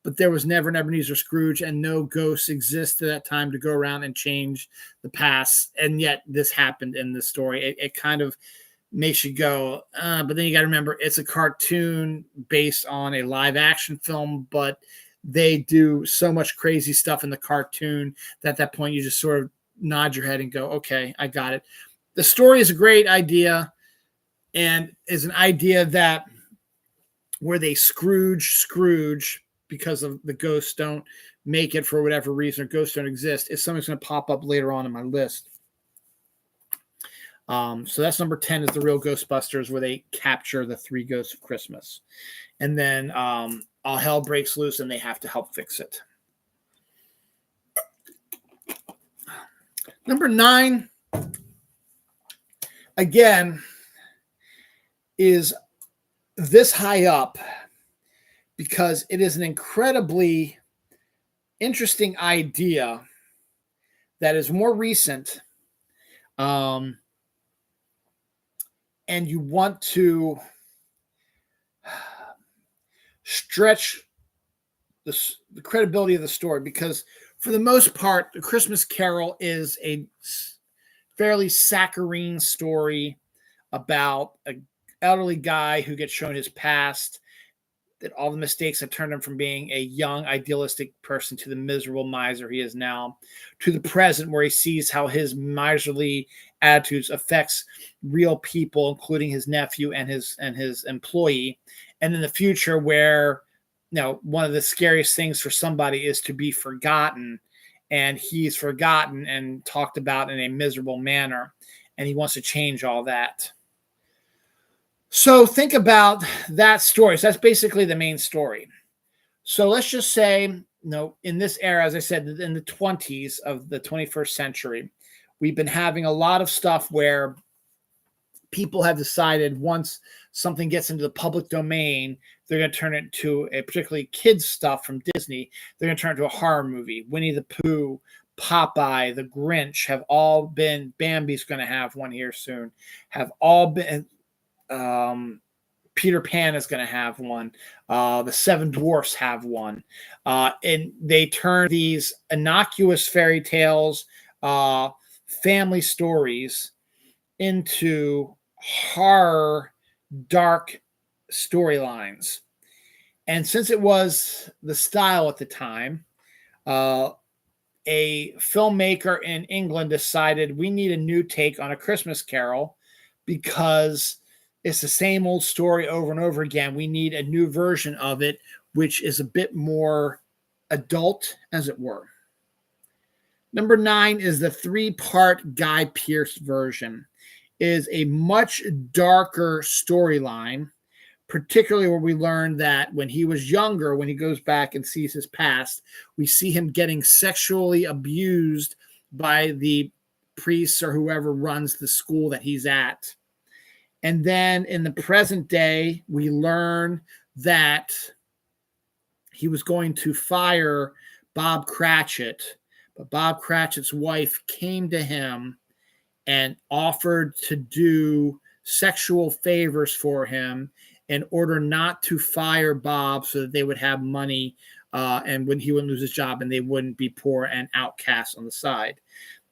but there was never an Ebenezer Scrooge, and no ghosts exist at that time to go around and change the past. And yet this happened in this story. It kind of makes you go, but then you got to remember it's a cartoon based on a live action film, but they do so much crazy stuff in the cartoon that at that point you just sort of nod your head and go, okay, I got it. The story is a great idea, and is an idea that where they Scrooge because of the ghosts don't make it for whatever reason, or ghosts don't exist, is something that's going to pop up later on in my list. So that's number 10 is the real Ghostbusters, where they capture the 3 ghosts of Christmas. And then all hell breaks loose and they have to help fix it. Number 9, again, is this high up because it is an incredibly interesting idea that is more recent. And you want to stretch the credibility of the story, because for the most part, The Christmas Carol is a fairly saccharine story about an elderly guy who gets shown his past, that all the mistakes have turned him from being a young, idealistic person to the miserable miser he is now, to the present, where he sees how his miserly attitudes affects real people, including his nephew and his employee. And in the future, where one of the scariest things for somebody is to be forgotten, and he's forgotten and talked about in a miserable manner, and he wants to change all that. So think about that story. So that's basically the main story. So let's just say, in this era, as I said, in the 20s of the 21st century, we've been having a lot of stuff where people have decided once something gets into the public domain, they're going to turn it into a particularly kids stuff from Disney. They're going to turn it into a horror movie. Winnie the Pooh, Popeye, The Grinch have all been. Bambi's going to have one here soon. Have all been. Peter Pan is going to have one. The Seven Dwarfs have one. And they turn these innocuous fairy tales, family stories into horror, dark storylines. And since it was the style at the time, a filmmaker in England decided we need a new take on A Christmas Carol because it's the same old story over and over again. We need a new version of it, which is a bit more adult, as it were. Number 9 is the 3-part Guy Pearce version. It is a much darker storyline, particularly where we learn that when he was younger, when he goes back and sees his past, we see him getting sexually abused by the priests or whoever runs the school that he's at. And then in the present day, we learn that he was going to fire Bob Cratchit, but Bob Cratchit's wife came to him and offered to do sexual favors for him in order not to fire Bob so that they would have money and when he wouldn't lose his job and they wouldn't be poor and outcast on the side.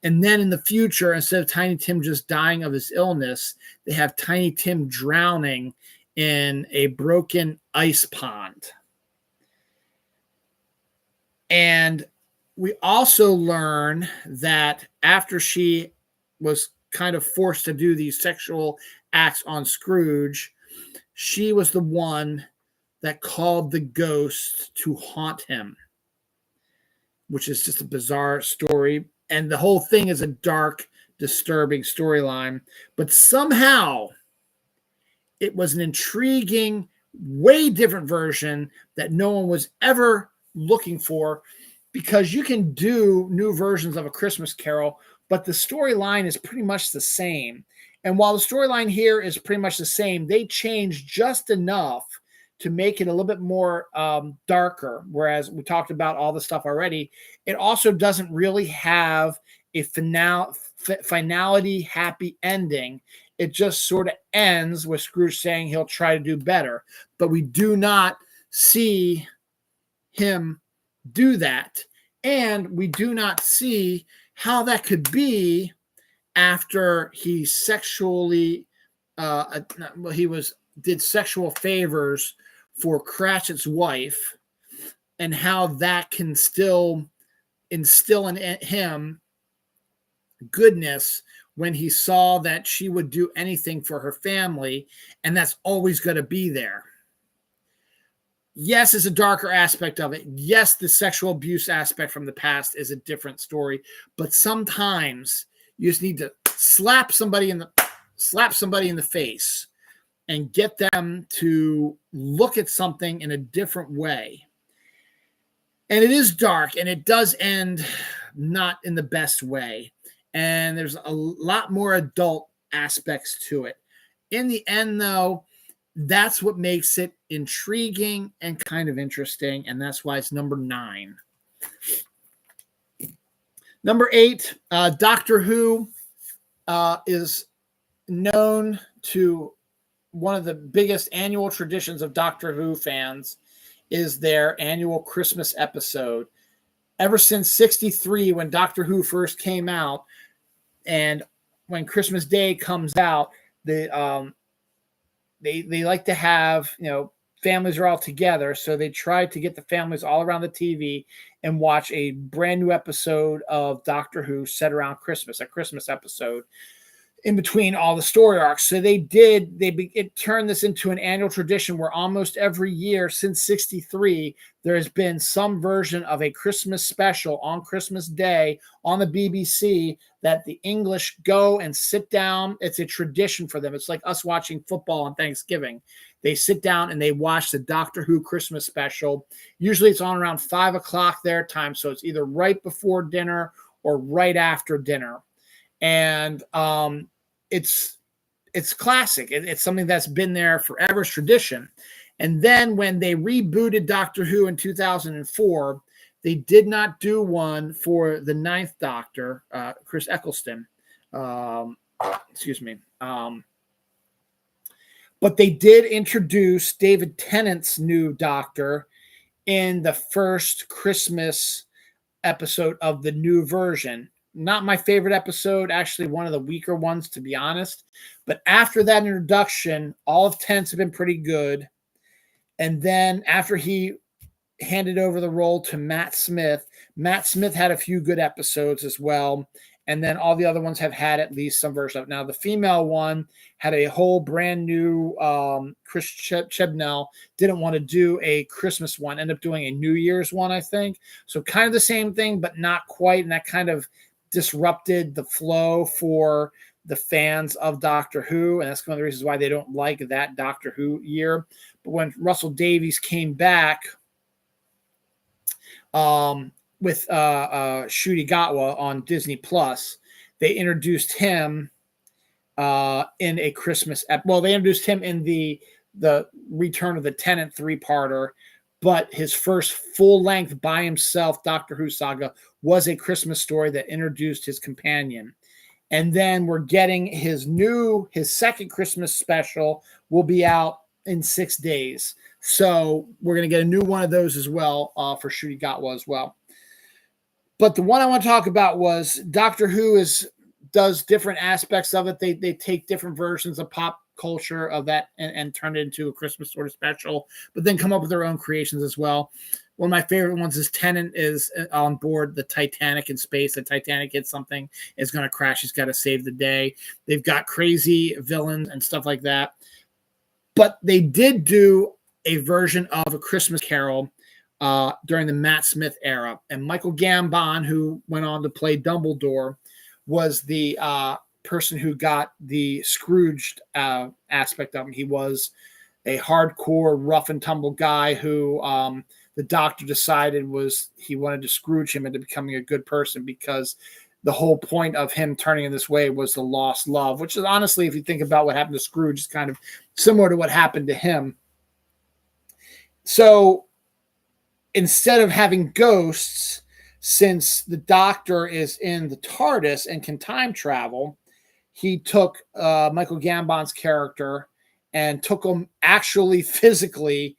And then in the future, instead of Tiny Tim just dying of his illness, they have Tiny Tim drowning in a broken ice pond. And we also learn that after she was kind of forced to do these sexual acts on Scrooge, she was the one that called the ghost to haunt him, which is just a bizarre story. And the whole thing is a dark, disturbing storyline. But somehow it was an intriguing, way different version that no one was ever looking for, because you can do new versions of A Christmas Carol, but the storyline is pretty much the same. And while the storyline here is pretty much the same, they changed just enough to make it a little bit more darker. Whereas we talked about all the stuff already, it also doesn't really have a finality happy ending. It just sort of ends with Scrooge saying he'll try to do better. But we do not see him do that. And we do not see how that could be after he sexually did sexual favors for Cratchit's wife, and how that can still instill in him goodness when he saw that she would do anything for her family, and that's always going to be there. Yes, it's a darker aspect of it. Yes, the sexual abuse aspect from the past is a different story, but sometimes you just need to slap somebody in the face and get them to look at something in a different way. And it is dark, and it does end not in the best way. And there's a lot more adult aspects to it. In the end, though, that's what makes it intriguing and kind of interesting, and that's why it's number 9. Number 8, Doctor Who is known to one of the biggest annual traditions of Doctor Who fans is their annual Christmas episode. Ever since 1963, when Doctor Who first came out, and when Christmas Day comes out, they like to have, families are all together. So they try to get the families all around the TV and watch a brand new episode of Doctor Who set around Christmas, a Christmas episode. in between all the story arcs. So it turned this into an annual tradition where almost every year since 63, there has been some version of a Christmas special on Christmas Day on the BBC that the English go and sit down. It's a tradition for them. It's like us watching football on Thanksgiving. They sit down and they watch the Doctor Who Christmas special. Usually it's on around 5 o'clock their time. So it's either right before dinner or right after dinner. And it's classic. It's something that's been there forever, it's tradition. And then when they rebooted Doctor Who in 2004, they did not do one for the Ninth Doctor, Chris Eccleston. Excuse me. But they did introduce David Tennant's new Doctor in the first Christmas episode of the new version. Not my favorite episode, actually one of the weaker ones, to be honest. But after that introduction, all of Tennant's have been pretty good. And then after he handed over the role to Matt Smith had a few good episodes as well. And then all the other ones have had at least some version of it. Now, the female one had a whole brand new Chris Chibnall didn't want to do a Christmas one, ended up doing a New Year's one, I think. So kind of the same thing, but not quite. And that kind of disrupted the flow for the fans of Doctor Who. And that's one of the reasons why they don't like that Doctor Who year. But when Russell Davies came back with Ncuti Gatwa on Disney Plus, they introduced him in a Christmas they introduced him in the Return of the Tennant 3-parter, but his first full-length by himself Doctor Who saga was a Christmas story that introduced his companion. And then we're getting his second Christmas special will be out in 6 days. So we're going to get a new one of those as well for Ncuti Gatwa as well. But the one I want to talk about was Doctor Who does different aspects of it. They take different versions of pop culture of that and turn it into a Christmas sort of special, but then come up with their own creations as well. One of my favorite ones is Tennant is on board the Titanic in space. The Titanic hits something, it's going to crash. He's got to save the day. They've got crazy villains and stuff like that. But they did do a version of A Christmas Carol during the Matt Smith era. And Michael Gambon, who went on to play Dumbledore, was the person who got the Scrooged aspect of him. He was a hardcore, rough and tumble guy who the Doctor decided he wanted to Scrooge him into becoming a good person, because the whole point of him turning in this way was the lost love, which is honestly, if you think about what happened to Scrooge, is kind of similar to what happened to him. So instead of having ghosts, since the Doctor is in the TARDIS and can time travel, he took Michael Gambon's character and took him actually physically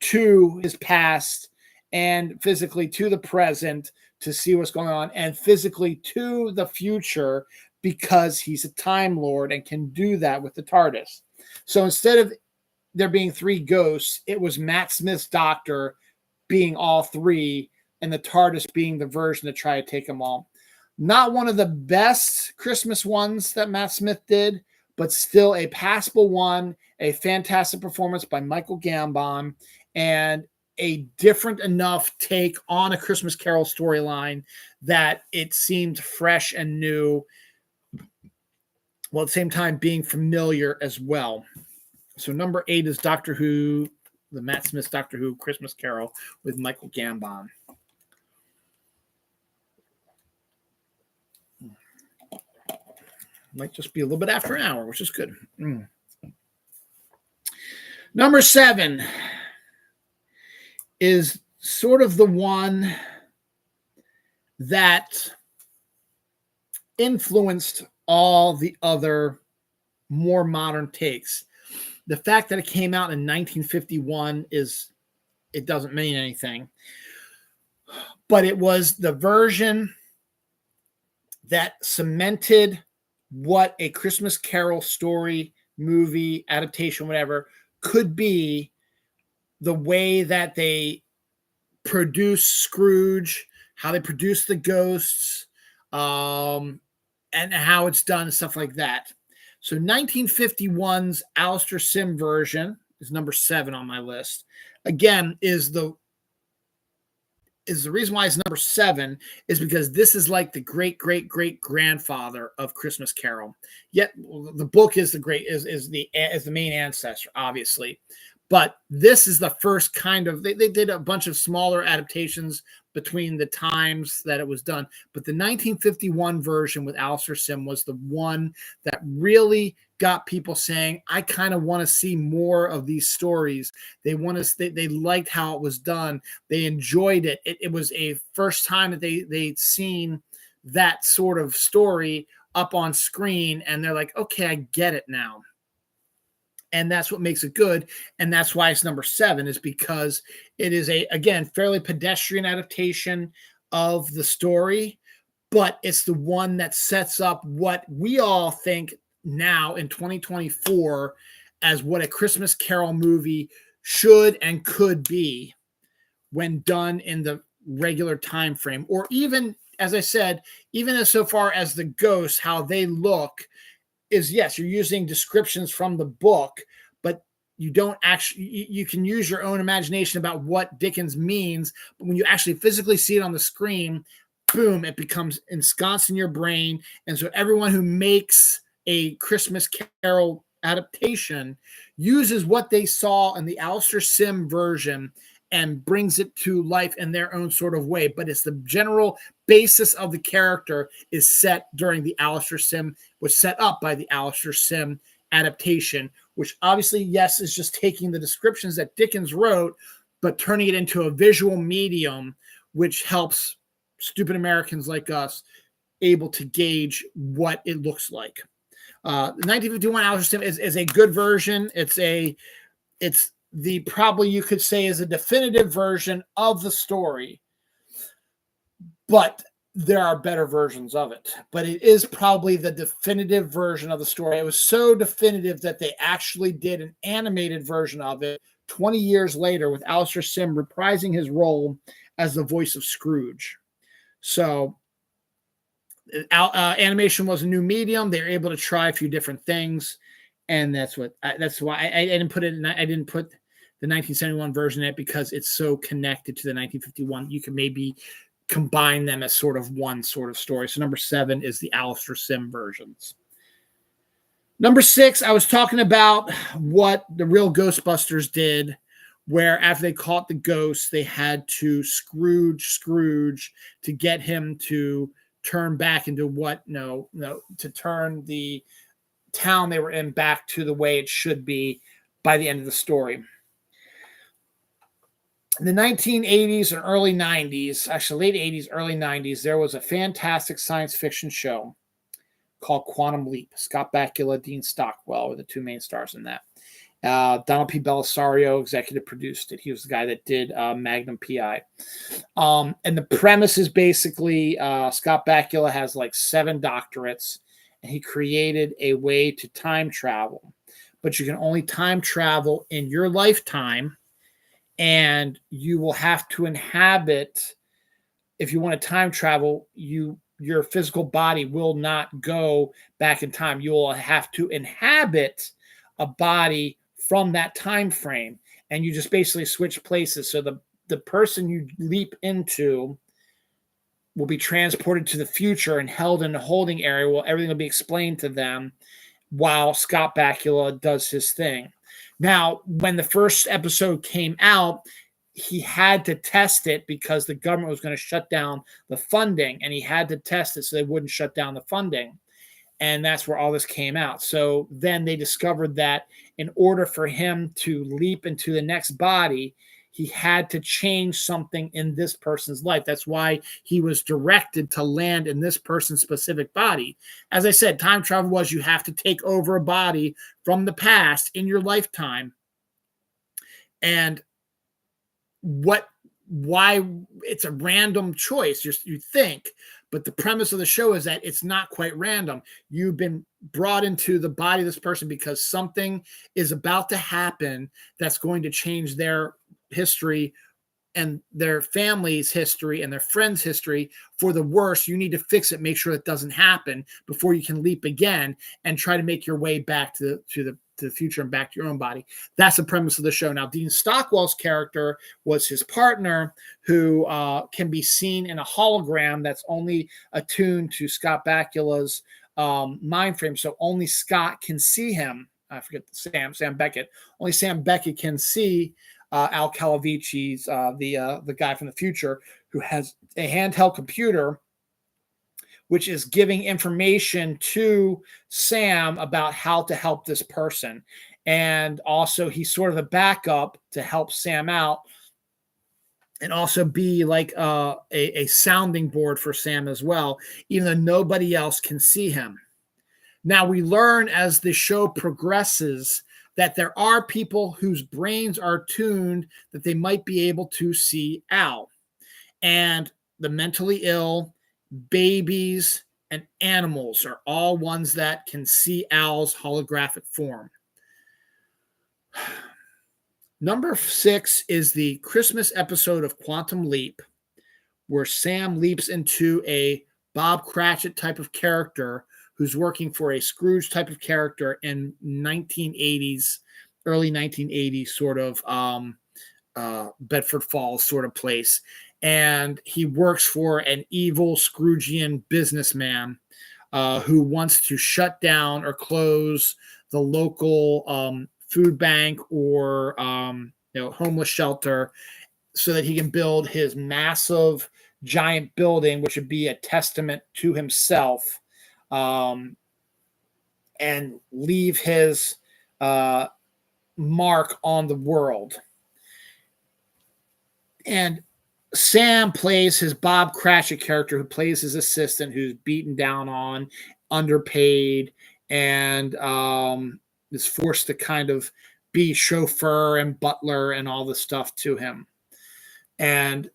to his past and physically to the present to see what's going on, and physically to the future, because he's a Time Lord and can do that with the TARDIS. So instead of there being 3 ghosts, it was Matt Smith's Doctor being all 3 and the TARDIS being the version to try to take them all. Not one of the best Christmas ones that Matt Smith did, but still a passable one, a fantastic performance by Michael Gambon, and a different enough take on a Christmas Carol storyline that it seemed fresh and new, while at the same time being familiar as well. So number 8 is Doctor Who, the Matt Smith Doctor Who Christmas Carol with Michael Gambon. Might just be a little bit after an hour, which is good. Number 7 is sort of the one that influenced all the other more modern takes. The fact that it came out in 1951 it doesn't mean anything. But it was the version that cemented what a Christmas Carol story, movie, adaptation, whatever, could be, the way that they produce Scrooge, how they produce the ghosts, and how it's done, stuff like that. So 1951's Alistair Sim version is number 7 on my list. Again, is the reason why it's number 7 is because this is like the great grandfather of Christmas Carol. Yet the book is the main ancestor, obviously. But this is the first kind of they did a bunch of smaller adaptations between the times that it was done. But the 1951 version with Alistair Sim was the one that really got people saying, I kind of want to see more of these stories. They liked how it was done. They enjoyed it. It was a first time that they'd seen that sort of story up on screen, and they're like, okay, I get it now. And that's what makes it good. And that's why it's number 7, is because it is again, fairly pedestrian adaptation of the story, but it's the one that sets up what we all think now in 2024 as what a Christmas Carol movie should and could be when done in the regular time frame. Or even, as I said, even as so far as the ghosts, how they look, is yes, you're using descriptions from the book, but you don't actually, you can use your own imagination about what Dickens means. But when you actually physically see it on the screen, boom, it becomes ensconced in your brain. And so everyone who makes a Christmas Carol adaptation uses what they saw in the Alistair Sim version and brings it to life in their own sort of way. But it's the general basis of the character is set during the Alistair Sim, was set up by the Alistair Sim adaptation, which obviously, yes, is just taking the descriptions that Dickens wrote, but turning it into a visual medium, which helps stupid Americans like us able to gauge what it looks like. The 1951 Alistair Sim is a good version. It's the probably you could say is a definitive version of the story, but there are better versions of it. But it is probably the definitive version of the story. It was so definitive that they actually did an animated version of it 20 years later with Alistair Sim reprising his role as the voice of Scrooge. So animation was a new medium. They were able to try a few different things. And that's why I didn't put the 1971 version in it, because it's so connected to the 1951. You can maybe combine them as sort of one sort of story. So number 7 is the Alistair Sim versions. Number 6, I was talking about what the real Ghostbusters did, where after they caught the ghost, they had to Scrooge to get him to turn back into to turn the town they were in back to the way it should be by the end of the story. In the 1980s and early 90s, actually late 80s, early 90s, there was a fantastic science fiction show called Quantum Leap. Scott Bakula, Dean Stockwell were the two main stars in that. Donald P. Belisario executive produced it. He was the guy that did Magnum PI. And the premise is basically Scott Bakula has like 7 doctorates, and he created a way to time travel. But you can only time travel in your lifetime, and you will have to inhabit, if you want to time travel, your physical body will not go back in time. You will have to inhabit a body from that time frame, and you just basically switch places. So the person you leap into will be transported to the future and held in a holding area where everything will be explained to them while Scott Bakula does his thing. Now, when the first episode came out, he had to test it because the government was going to shut down the funding, and he had to test it so they wouldn't shut down the funding. And that's where all this came out. So then they discovered that in order for him to leap into the next body, he had to change something in this person's life. That's why he was directed to land in this person's specific body. As I said, time travel was you have to take over a body from the past in your lifetime. And why it's a random choice, you think, but the premise of the show is that it's not quite random. You've been brought into the body of this person because something is about to happen that's going to change their history and their family's history and their friends' history for the worse. You need to fix it, make sure it doesn't happen before you can leap again and try to make your way back to the future and back to your own body. That's the premise of the show. Now, Dean Stockwell's character was his partner, who can be seen in a hologram that's only attuned to Scott Bakula's mind frame, so only Scott can see him. I forget Sam Beckett. Only Sam Beckett can see Al Calavicci's the guy from the future, who has a handheld computer which is giving information to Sam about how to help this person. And also he's sort of a backup to help Sam out and also be like a sounding board for Sam as well, even though nobody else can see him. Now we learn as the show progresses that there are people whose brains are tuned that they might be able to see Al. And the mentally ill, babies, and animals are all ones that can see Al's holographic form. Number 6 is the Christmas episode of Quantum Leap, where Sam leaps into a Bob Cratchit type of character who's working for a Scrooge type of character in 1980s, early 1980s sort of Bedford Falls sort of place. And he works for an evil Scroogian businessman who wants to shut down or close the local food bank or homeless shelter so that he can build his massive giant building, which would be a testament to himself, and leave his mark on the world. And Sam plays his Bob Cratchit character, who plays his assistant, who's beaten down on, underpaid, and is forced to kind of be chauffeur and butler and all this stuff to him. And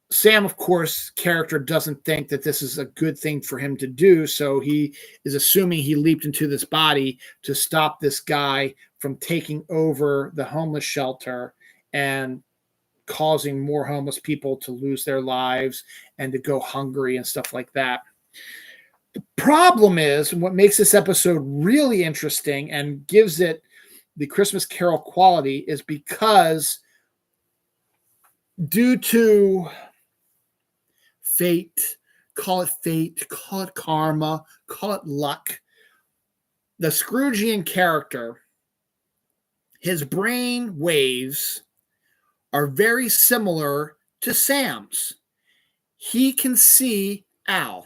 Sam, of course, character doesn't think that this is a good thing for him to do, so he is assuming he leaped into this body to stop this guy from taking over the homeless shelter and causing more homeless people to lose their lives and to go hungry and stuff like that. The problem is, what makes this episode really interesting and gives it the Christmas Carol quality is because due to fate, call it karma, call it luck, the Scroogian character, his brain waves are very similar to Sam's. He can see Al.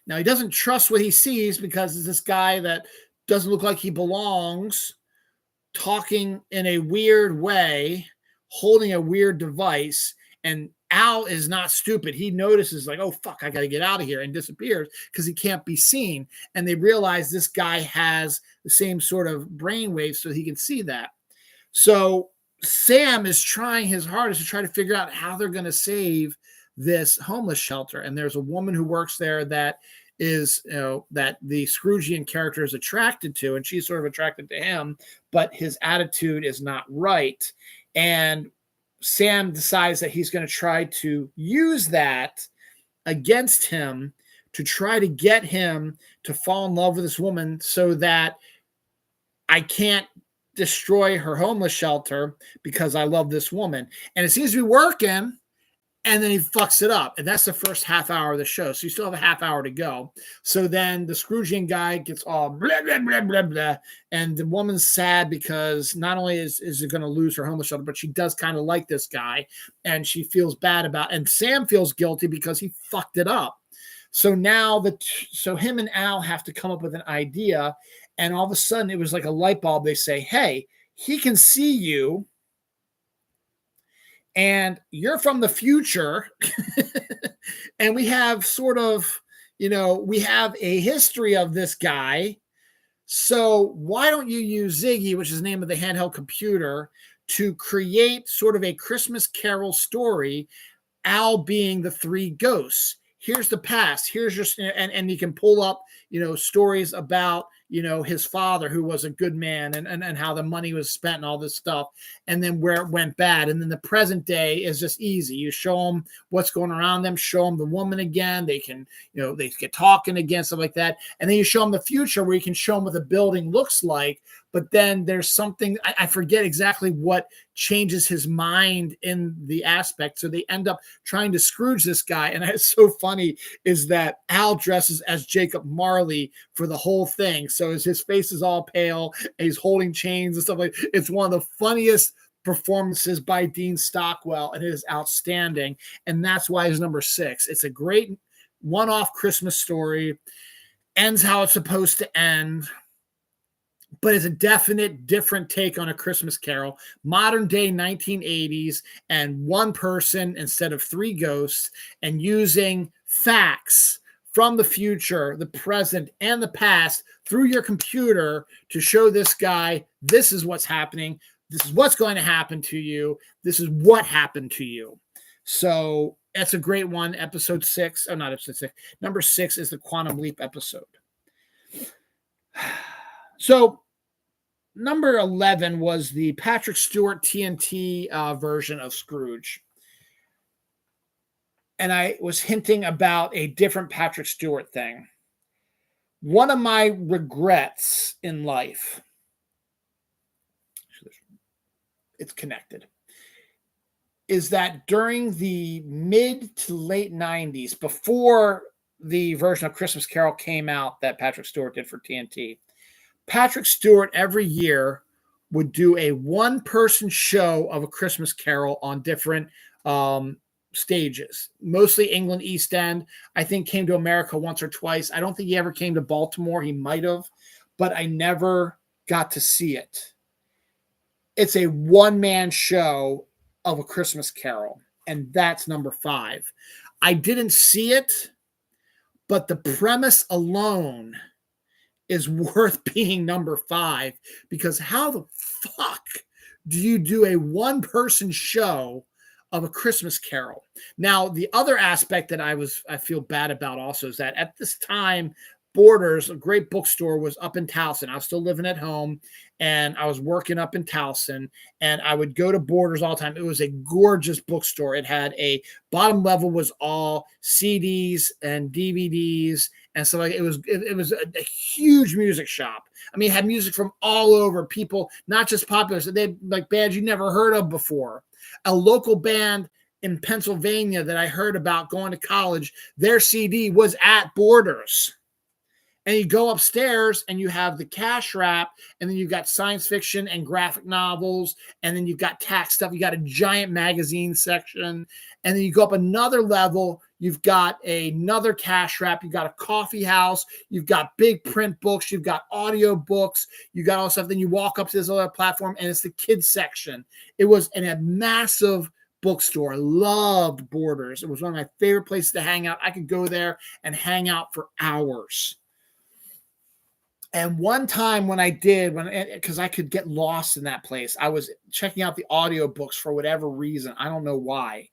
Now, he doesn't trust what he sees because it's this guy that doesn't look like he belongs, talking in a weird way, holding a weird device, and Al is not stupid. He notices, like, oh, fuck, I got to get out of here, and disappears because he can't be seen. And they realize this guy has the same sort of brainwave, so he can see that. So Sam is trying his hardest to try to figure out how they're going to save this homeless shelter. And there's a woman who works there that is, that the Scroogian character is attracted to, and she's sort of attracted to him, but his attitude is not right. And Sam decides that he's going to try to use that against him to try to get him to fall in love with this woman so that I can't destroy her homeless shelter because I love this woman. And it seems to be working, and then he fucks it up. And that's the first half hour of the show. So you still have a half hour to go. So then the Scroogian guy gets all blah, blah, blah, blah, blah. And the woman's sad because not only is it going to lose her homeless shelter, but she does kind of like this guy. And she feels bad about it. And Sam feels guilty because he fucked it up. So now so him and Al have to come up with an idea. And all of a sudden it was like a light bulb. They say, hey, he can see you. And you're from the future. And we have sort of, we have a history of this guy. So why don't you use Ziggy, which is the name of the handheld computer, to create sort of a Christmas Carol story, Al being the three ghosts. Here's the past. Here's your, and you can pull up, stories about, his father, who was a good man, and how the money was spent and all this stuff, and then where it went bad. And then the present day is just easy. You show them what's going around them, show them the woman again. They can, they get talking again, stuff like that. And then you show them the future, where you can show them what the building looks like. But then there's something, I forget exactly what changes his mind in the aspect. So they end up trying to Scrooge this guy. And it's so funny is that Al dresses as Jacob Marley for the whole thing. So his face is all pale and he's holding chains and stuff like that. It's one of the funniest performances by Dean Stockwell, and it is outstanding. And that's why it's number 6. It's a great one-off Christmas story, ends how it's supposed to end, but it's a definite different take on A Christmas Carol, modern day 1980s, and one person instead of 3 ghosts, and using facts from the future, the present, and the past through your computer to show this guy, this is what's happening. This is what's going to happen to you. This is what happened to you. So that's a great one. Episode 6, oh, not episode 6. Number 6 is the Quantum Leap episode. So number 11 was the Patrick Stewart TNT version of Scrooge. And I was hinting about a different Patrick Stewart thing. One of my regrets in life, it's connected, is that during the mid to late 90s, before the version of Christmas Carol came out that Patrick Stewart did for TNT, Patrick Stewart every year would do a one-person show of A Christmas Carol on different stages, mostly England, East End. I think came to America once or twice. I don't think he ever came to Baltimore. He might have, but I never got to see it. It's a one-man show of A Christmas Carol, and that's number 5. I didn't see it, but the premise alone is worth being number 5, because how the fuck do you do a one-person show of A Christmas Carol? Now, the other aspect that I feel bad about also is that at this time, Borders, a great bookstore, was up in Towson. I was still living at home, and I was working up in Towson, and I would go to Borders all the time. It was a gorgeous bookstore. It had a bottom level was all CDs and DVDs, and so like it was a huge music shop. I mean, it had music from all over, people, not just popular. So they had like bands you never heard of before. A local band in Pennsylvania that I heard about going to college, their CD was at Borders. And you go upstairs and you have the cash wrap, and then you've got science fiction and graphic novels, and then you've got tax stuff. You got a giant magazine section. And then you go up another level, you've got another cash wrap, you've got a coffee house, you've got big print books, you've got audio books, you got all this stuff. Then you walk up to this other platform, and it's the kids section. It was in a massive bookstore. I loved Borders. It was one of my favorite places to hang out. I could go there and hang out for hours. And one time when I did, because I could get lost in that place, I was checking out the audiobooks for whatever reason. I don't know why.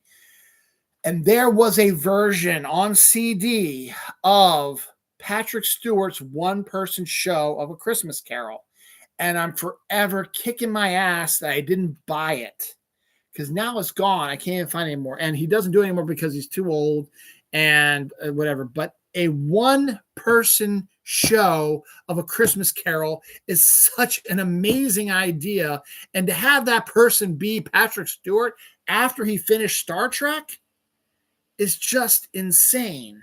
And there was a version on CD of Patrick Stewart's one-person show of A Christmas Carol. And I'm forever kicking my ass that I didn't buy it, because now it's gone. I can't even find it anymore. And he doesn't do it anymore because he's too old and whatever. But a one-person show of A Christmas Carol is such an amazing idea. And to have that person be Patrick Stewart after he finished Star Trek is just insane.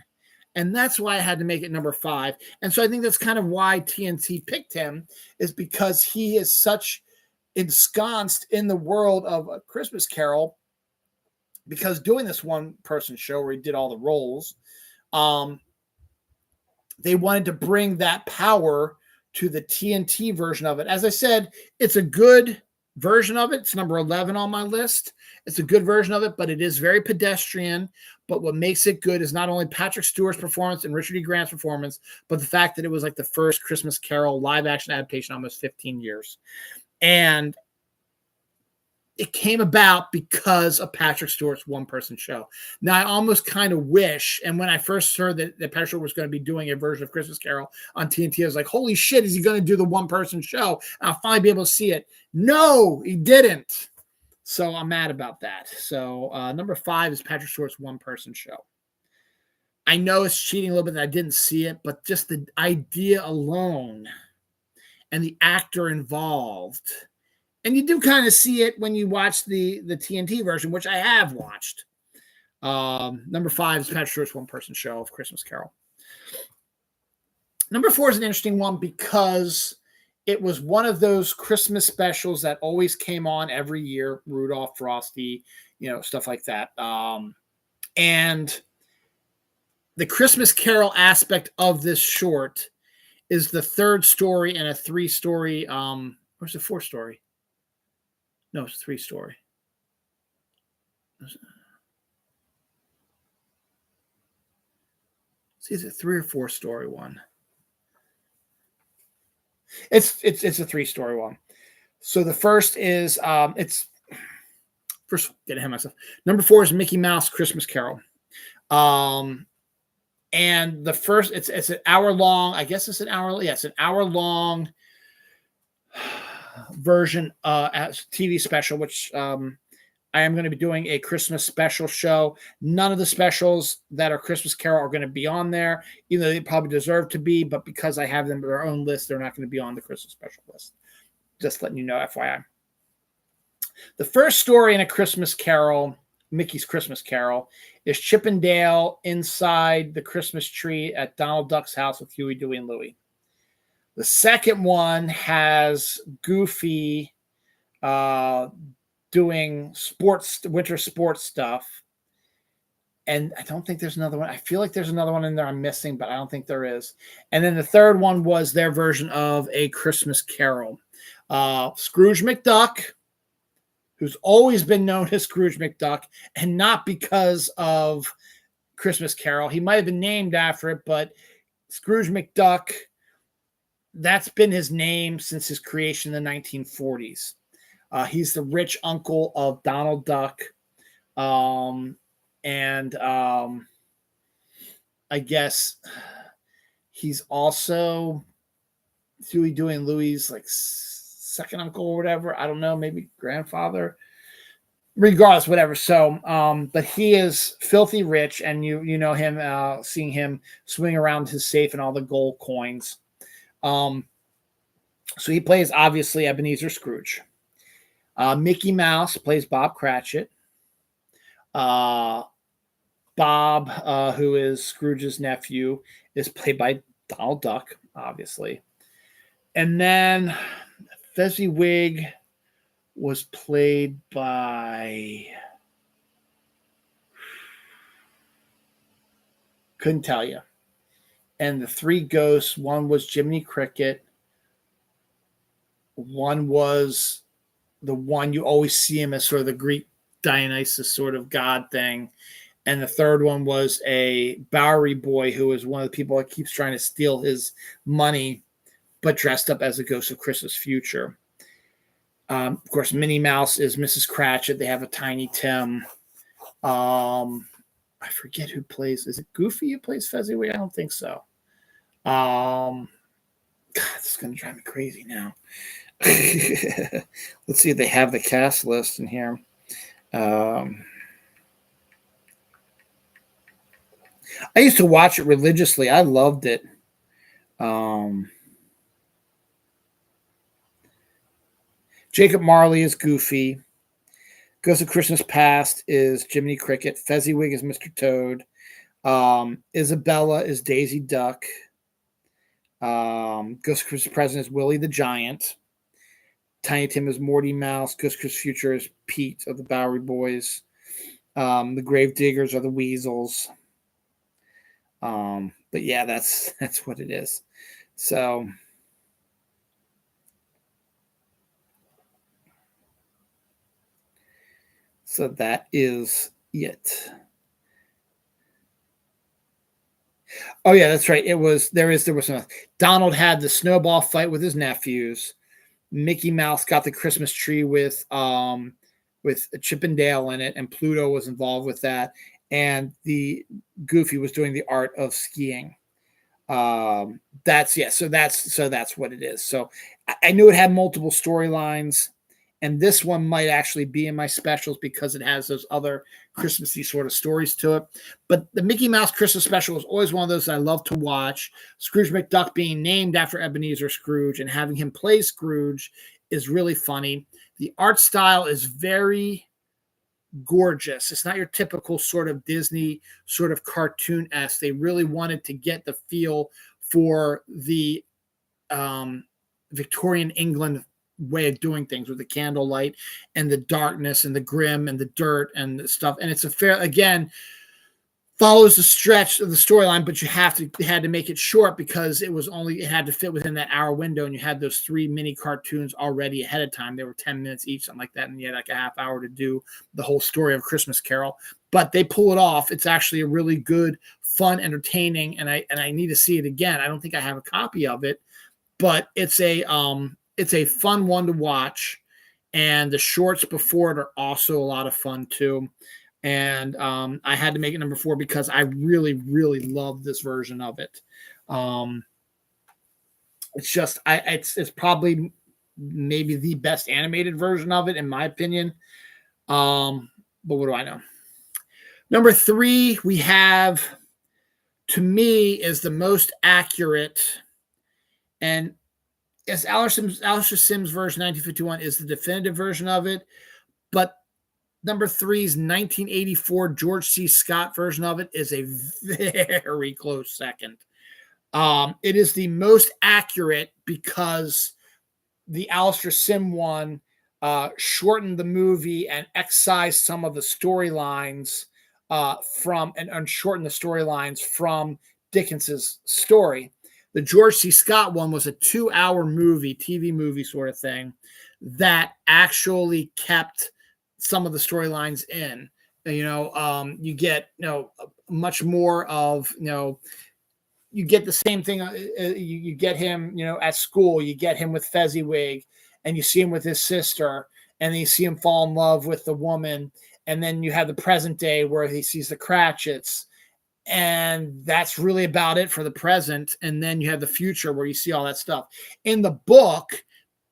And that's why I had to make it number 5. And so I think that's kind of why TNT picked him, is because he is such ensconced in the world of A Christmas Carol, because doing this one-person show where he did all the roles, they wanted to bring that power to the TNT version of it. As I said, it's a good version of it. It's number 11 on my list. It's a good version of it, but it is very pedestrian. But what makes it good is not only Patrick Stewart's performance and Richard E. Grant's performance, but the fact that it was like the first Christmas Carol live action adaptation in almost 15 years. And it came about because of Patrick Stewart's one-person show. Now, I almost kind of wish, and when I first heard that Patrick Stewart was going to be doing a version of Christmas Carol on TNT, I was like, holy shit, is he going to do the one-person show? I'll finally be able to see it. No, he didn't. So I'm mad about that. So number 5 is Patrick Stewart's one-person show. I know it's cheating a little bit that I didn't see it, but just the idea alone and the actor involved. And you do kind of see it when you watch the TNT version, which I have watched. Number 5 is Patrick Stewart's one-person show of Christmas Carol. Number 4 is an interesting one because it was one of those Christmas specials that always came on every year, Rudolph, Frosty, stuff like that. And the Christmas Carol aspect of this short is the 3rd story in a 3-story, where's the 4th story? No, it's a 3-story. See, is it 3 or 4-story one? It's a 3-story one. So the first is it's first get ahead of myself. Number 4 is Mickey Mouse Christmas Carol. And the first it's an hour long. I guess it's an hour. Yeah, it's an hour long version as TV special, which I am going to be doing a Christmas special show. None of the specials that are Christmas Carol are going to be on there, even though they probably deserve to be, but because I have them on their own list, they're not going to be on the Christmas special list. Just letting you know, FYI. The first story in A Christmas Carol, Mickey's Christmas Carol, is Chip and Dale inside the Christmas tree at Donald Duck's house with Huey, Dewey, and Louie. The second one has Goofy doing winter sports stuff. And I don't think there's another one. I feel like there's another one in there I'm missing, but I don't think there is. And then the third one was their version of A Christmas Carol. Scrooge McDuck, who's always been known as Scrooge McDuck, and not because of Christmas Carol. He might have been named after it, but Scrooge McDuck, that's been his name since his creation in the 1940s. He's the rich uncle of Donald Duck. I guess he's also Huey, Dewey, and Louie's like second uncle or whatever. I don't know, maybe grandfather. Regardless, whatever. So, but he is filthy rich, and you know him, seeing him swing around his safe and all the gold coins. So he plays, obviously, Ebenezer Scrooge. Mickey Mouse plays Bob Cratchit. Bob, who is Scrooge's nephew, is played by Donald Duck, obviously. And then Fezziwig was played by... couldn't tell you. And the three ghosts, one was Jiminy Cricket. One was the one you always see him as sort of the Greek Dionysus sort of god thing. And the third one was a Bowery boy who is one of the people that keeps trying to steal his money, but dressed up as a ghost of Christmas future. Of course, Minnie Mouse is Mrs. Cratchit. They have a Tiny Tim. I forget who plays. Is it Goofy who plays Fezziwig? I don't think so. God, this is going to drive me crazy now. Let's see if they have the cast list in here. I used to watch it religiously. I loved it. Jacob Marley is Goofy. Ghost of Christmas Past is Jiminy Cricket. Fezziwig is Mr. Toad. Isabella is Daisy Duck. Ghost of Christmas Present is Willie the Giant. Tiny Tim is Morty Mouse. Ghost of Christmas Future is Pete of the Bowery Boys. The Grave Diggers are the Weasels. But yeah, that's what it is. So that is it. Oh yeah, that's right. There was some. Donald had the snowball fight with his nephews. Mickey Mouse got the Christmas tree with with Chip and Dale in it, and Pluto was involved with that, and the Goofy was doing the art of skiing. So that's what it is. So I knew it had multiple storylines, and this one might actually be in my specials because it has those other Christmassy sort of stories to it. But the Mickey Mouse Christmas special is always one of those I love to watch. Scrooge McDuck being named after Ebenezer Scrooge and having him play Scrooge is really funny. The art style is very gorgeous. It's not your typical sort of Disney sort of cartoon-esque. They really wanted to get the feel for the Victorian England way of doing things with the candlelight and the darkness and the grim and the dirt and the stuff. And it's a fair, again, follows the stretch of the storyline, but you had to make it short because it had to fit within that hour window, and you had those 3 mini cartoons already ahead of time. They were 10 minutes each, something like that, and you had like a half hour to do the whole story of Christmas Carol. But they pull it off. It's actually a really good, fun, entertaining, and I need to see it again. I don't think I have a copy of it, but it's a fun one to watch, and the shorts before it are also a lot of fun too. And I had to make it number 4 because I really, really love this version of it. It's just, it's probably maybe the best animated version of it, in my opinion. But what do I know? Number 3, we have, to me, is the most accurate, and yes, Alistair Sim's version, 1951, is the definitive version of it, but number 3's 1984 George C. Scott version of it is a very close second. It is the most accurate because the Alistair Sim one shortened the movie and excised some of the storylines and shortened the storylines from Dickens's story. The George C. Scott one was a 2-hour movie, TV movie sort of thing, that actually kept some of the storylines in. You get much more of you get the same thing. You get him at school. You get him with Fezziwig, and you see him with his sister, and then you see him fall in love with the woman, and then you have the present day where he sees the Cratchits, and that's really about it for the present. And then you have the future where you see all that stuff. In the book,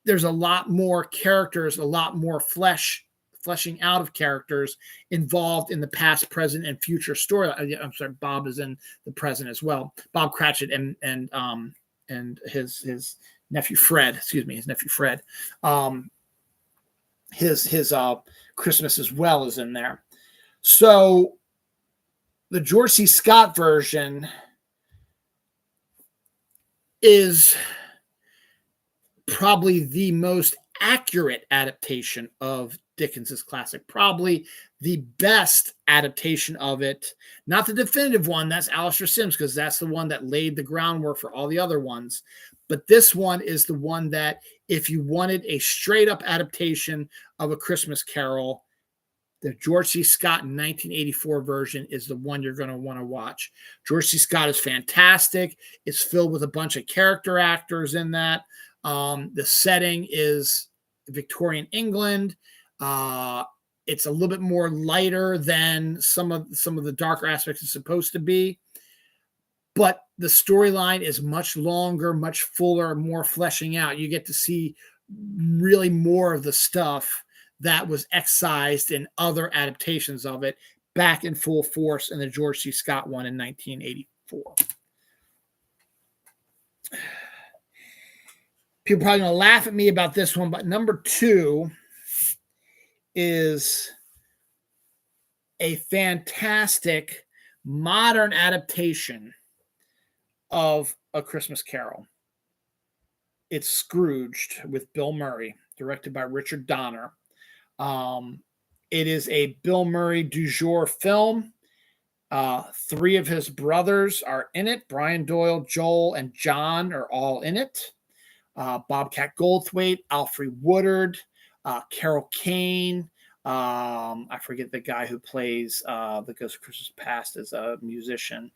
there's a lot more characters, a lot more fleshing out of characters involved in the past, present, and future story. I'm sorry, Bob is in the present as well. Bob Cratchit and his nephew Fred. Excuse me, his nephew Fred. His Christmas as well is in there. So the George C. Scott version is probably the most accurate adaptation of Dickens's classic, probably the best adaptation of it. Not the definitive one, that's Alistair Sim's, because that's the one that laid the groundwork for all the other ones. But this one is the one that, if you wanted a straight up adaptation of A Christmas Carol, the George C. Scott 1984 version is the one you're going to want to watch. George C. Scott is fantastic. It's filled with a bunch of character actors in that. The setting is Victorian England. It's a little bit more lighter than some of the darker aspects it's supposed to be, but the storyline is much longer, much fuller, more fleshing out. You get to see really more of the stuff that was excised in other adaptations of it back in full force in the George C. Scott one in 1984. People are probably going to laugh at me about this one, but number 2 is a fantastic modern adaptation of A Christmas Carol. It's Scrooged with Bill Murray, directed by Richard Donner. It is a Bill Murray du jour film. 3 of his brothers are in it. Brian Doyle, Joel, and John are all in it. Bobcat Goldthwait, Alfre Woodard, Carol Kane. I forget the guy who plays the Ghost of Christmas Past as a musician.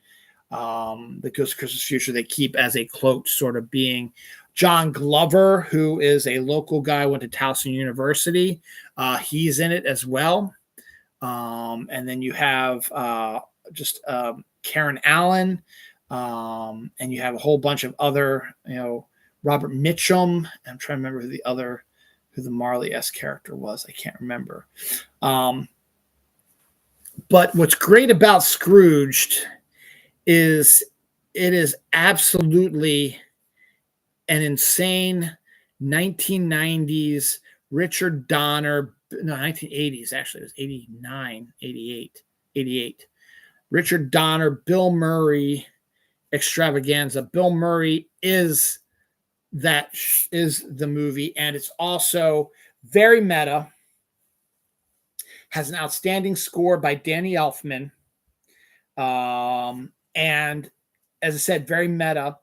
The Ghost of Christmas Future they keep as a cloaked sort of being. John Glover, who is a local guy, went to Towson University. He's in it as well. And then you have Karen Allen, and you have a whole bunch of other, Robert Mitchum. I'm trying to remember who the Marley-esque character was. I can't remember. But what's great about Scrooged is it is absolutely an insane 1990s Richard Donner, no, 1980s, actually. It was 89, 88. Richard Donner, Bill Murray extravaganza. Bill Murray is the movie, and it's also very meta. Has an outstanding score by Danny Elfman. And as I said, very meta.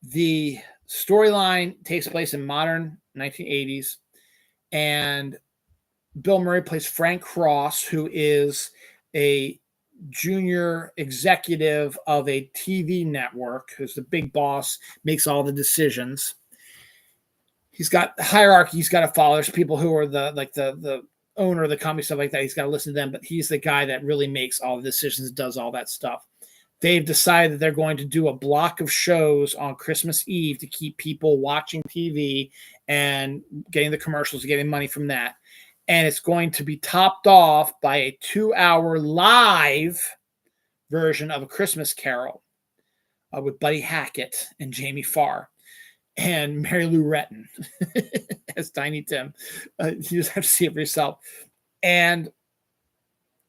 The storyline takes place in modern 1980s, and Bill Murray plays Frank Cross, who is a junior executive of a TV network, who's the big boss, makes all the decisions. He's got hierarchy he's got to follow. There's people who are the owner of the company, stuff like that. He's got to listen to them, but he's the guy that really makes all the decisions, does all that stuff. They've decided that they're going to do a block of shows on Christmas Eve to keep people watching TV and getting the commercials, getting money from that. And it's going to be topped off by a 2-hour live version of A Christmas Carol with Buddy Hackett and Jamie Farr and Mary Lou Retton as Tiny Tim. You just have to see it for yourself. And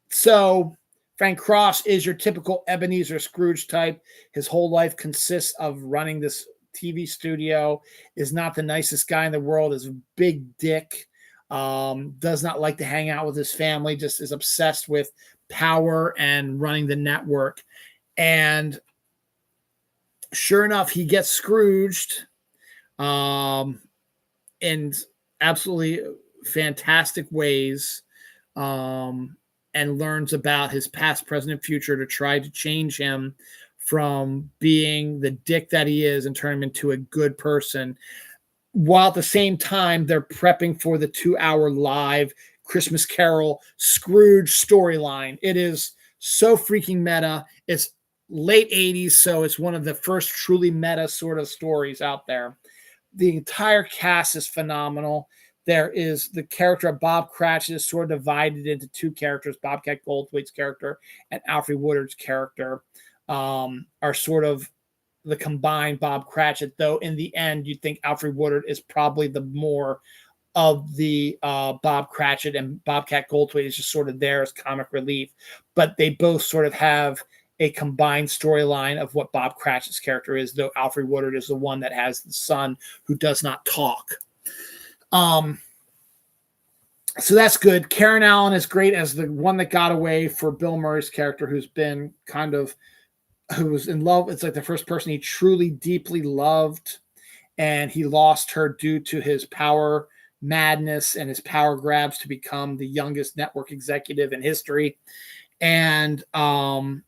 so Frank Cross is your typical Ebenezer Scrooge type. His whole life consists of running this TV studio, is not the nicest guy in the world, is a big dick, does not like to hang out with his family, just is obsessed with power and running the network. And sure enough, he gets Scrooged in absolutely fantastic ways, and learns about his past, present, and future to try to change him from being the dick that he is and turn him into a good person, while at the same time they're prepping for the 2-hour live Christmas Carol Scrooge storyline. It is so freaking meta. It's late 80s, so it's one of the first truly meta sort of stories out there. The entire cast is phenomenal. There is the character of Bob Cratchit is sort of divided into two characters. Bobcat Goldthwait's character and Alfre Woodard's character are sort of the combined Bob Cratchit, though in the end, you think Alfre Woodard is probably the more of the Bob Cratchit, and Bobcat Goldthwait is just sort of there as comic relief. But they both sort of have a combined storyline of what Bob Cratchit's character is, though Alfre Woodard is the one that has the son who does not talk. So that's good. Karen Allen is great as the one that got away for Bill Murray's character, who was in love. It's like the first person he truly, deeply loved, and he lost her due to his power madness and his power grabs to become the youngest network executive in history. And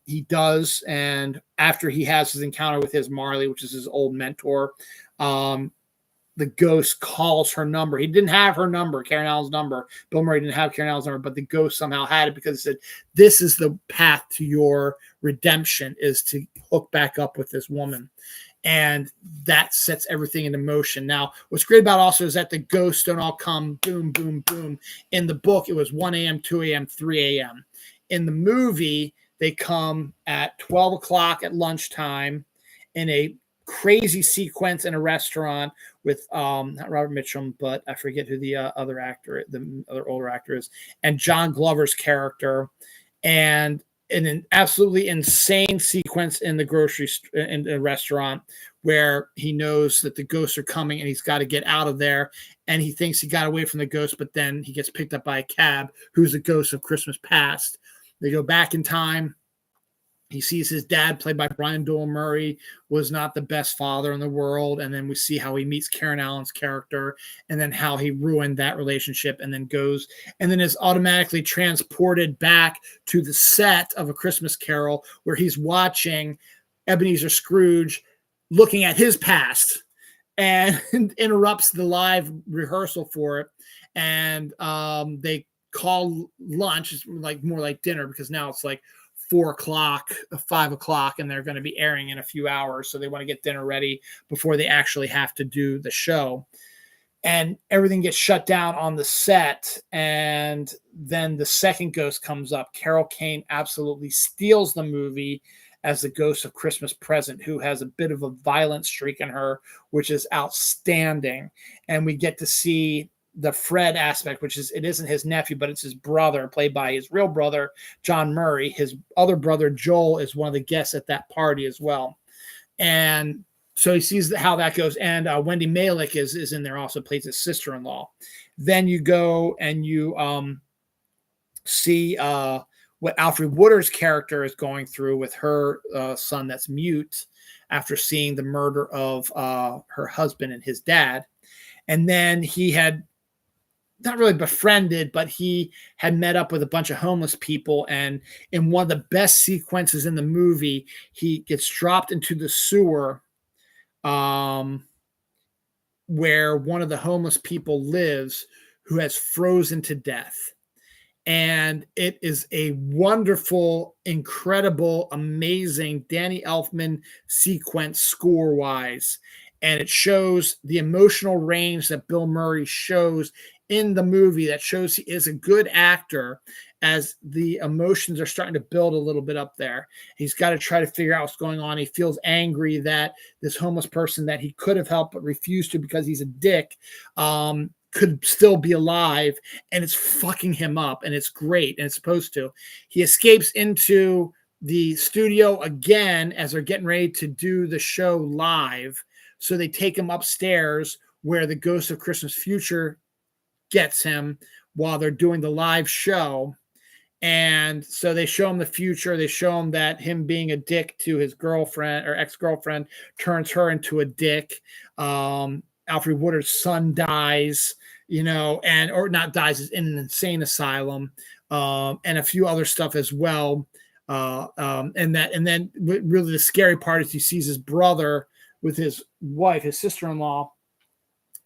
he does. And after he has his encounter with his Marley, which is his old mentor, the ghost calls her number. He didn't have her number, Karen Allen's number. Bill Murray didn't have Karen Allen's number, but the ghost somehow had it because it said, this is the path to your redemption, is to hook back up with this woman. And that sets everything into motion. Now, what's great about also is that the ghosts don't all come boom, boom, boom. In the book, it was 1 a.m., 2 a.m., 3 a.m. In the movie, they come at 12 o'clock at lunchtime in a crazy sequence in a restaurant with not Robert Mitchum, but I forget who the other older actor is, and John Glover's character, and in an absolutely insane sequence in the restaurant where he knows that the ghosts are coming and he's got to get out of there, and he thinks he got away from the ghost, but then he gets picked up by a cab who's the ghost of Christmas past. They go back in time. He sees his dad, played by Brian Doyle Murray, was not the best father in the world. And then we see how he meets Karen Allen's character, and then how he ruined that relationship, and then goes and then is automatically transported back to the set of A Christmas Carol, where he's watching Ebenezer Scrooge looking at his past and interrupts the live rehearsal for it. And they call lunch. It's like more like dinner because now it's like 4 o'clock, 5 o'clock, and they're going to be airing in a few hours. So they want to get dinner ready before they actually have to do the show. And everything gets shut down on the set. And then the second ghost comes up. Carol Kane absolutely steals the movie as the ghost of Christmas Present, who has a bit of a violent streak in her, which is outstanding. And we get to see the Fred aspect, which is, it isn't his nephew, but it's his brother, played by his real brother, John Murray. His other brother, Joel, is one of the guests at that party as well. And so he sees how that goes. And Wendy Malick is in there, also plays his sister-in-law. Then you go and you see what Alfred Woodard's character is going through with her son that's mute after seeing the murder of her husband and his dad. And then he had not really befriended, but he had met up with a bunch of homeless people. And in one of the best sequences in the movie, he gets dropped into the sewer where one of the homeless people lives, who has frozen to death. And it is a wonderful, incredible, amazing Danny Elfman sequence score-wise. And it shows the emotional range that Bill Murray shows in the movie, that shows he is a good actor as the emotions are starting to build a little bit up there. He's got to try to figure out what's going on. He feels angry that this homeless person that he could have helped but refused to because he's a dick could still be alive, and it's fucking him up, and it's great, and it's supposed to. He escapes into the studio again as they're getting ready to do the show live. So they take him upstairs where the Ghost of Christmas Future gets him while they're doing the live show. And so they show him the future. They show him that him being a dick to his girlfriend or ex-girlfriend turns her into a dick. Alfred Woodard's son dies, and or not dies, is in an insane asylum, and a few other stuff as well. And then really the scary part is he sees his brother with his wife, his sister-in-law,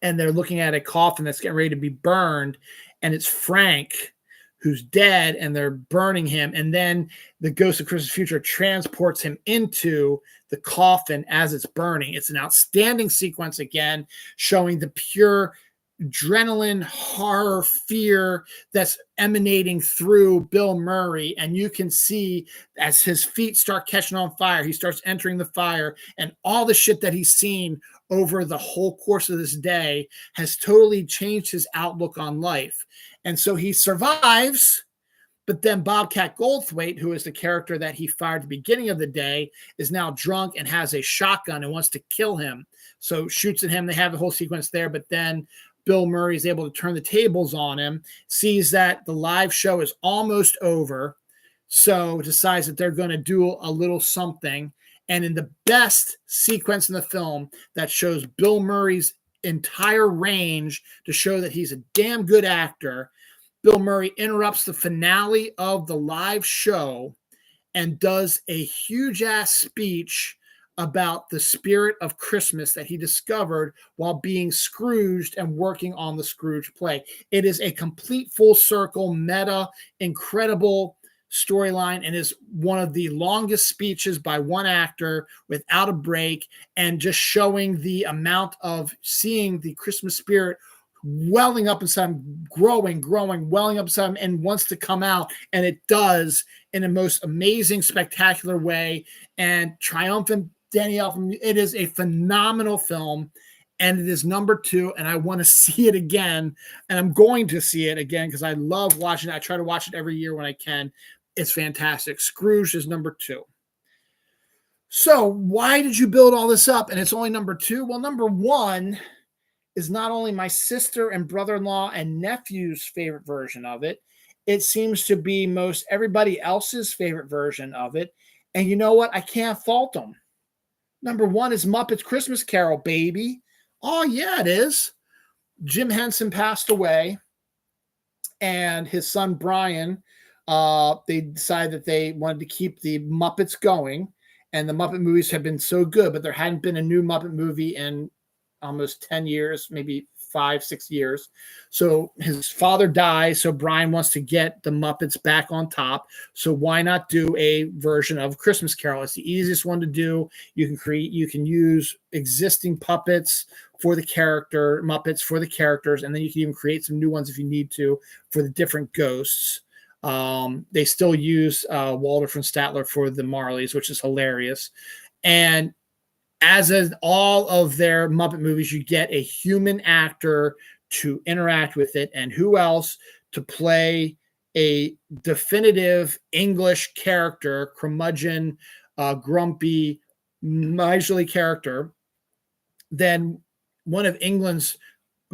and they're looking at a coffin that's getting ready to be burned, and it's Frank who's dead, and they're burning him. And then the Ghost of Christmas Future transports him into the coffin as it's burning. It's an outstanding sequence, again, showing the pure adrenaline, horror, fear that's emanating through Bill Murray. And you can see as his feet start catching on fire, he starts entering the fire, and all the shit that he's seen over the whole course of this day has totally changed his outlook on life. And so he survives, but then Bobcat Goldthwait, who is the character that he fired at the beginning of the day, is now drunk and has a shotgun and wants to kill him. So shoots at him. They have the whole sequence there, but then Bill Murray is able to turn the tables on him, sees that the live show is almost over, so decides that they're going to do a little something. And in the best sequence in the film that shows Bill Murray's entire range to show that he's a damn good actor, Bill Murray interrupts the finale of the live show and does a huge ass speech about the spirit of Christmas that he discovered while being Scrooged and working on the Scrooge play. It is a complete full circle, meta, incredible storyline, and is one of the longest speeches by one actor without a break, and just showing the amount of seeing the Christmas spirit welling up inside him, growing, welling up inside him, and wants to come out. And it does in a most amazing, spectacular way. And triumphant Danny Elfman. It is a phenomenal film, and it is number 2. And I want to see it again, and I'm going to see it again because I love watching it. I try to watch it every year when I can. It's fantastic. Scrooge is number 2. So why did you build all this up and it's only number 2? Well, number 1 is not only my sister and brother-in-law and nephew's favorite version of it, it seems to be most everybody else's favorite version of it. And you know what? I can't fault them. Number 1 is Muppets Christmas Carol, baby. Oh, yeah, it is. Jim Henson passed away, and his son Brian, they decided that they wanted to keep the Muppets going, and the Muppet movies have been so good, but there hadn't been a new Muppet movie in almost 10 years, maybe 5, 6 years. So his father dies. So Brian wants to get the Muppets back on top. So why not do a version of Christmas Carol? It's the easiest one to do. You can use existing puppets for the Muppets for the characters, and then you can even create some new ones if you need to for the different ghosts. They still use Waldorf and Statler for the Marleys, which is hilarious. And as in all of their Muppet movies, you get a human actor to interact with it, and who else to play a definitive English character, curmudgeon, grumpy, miserly character, than one of England's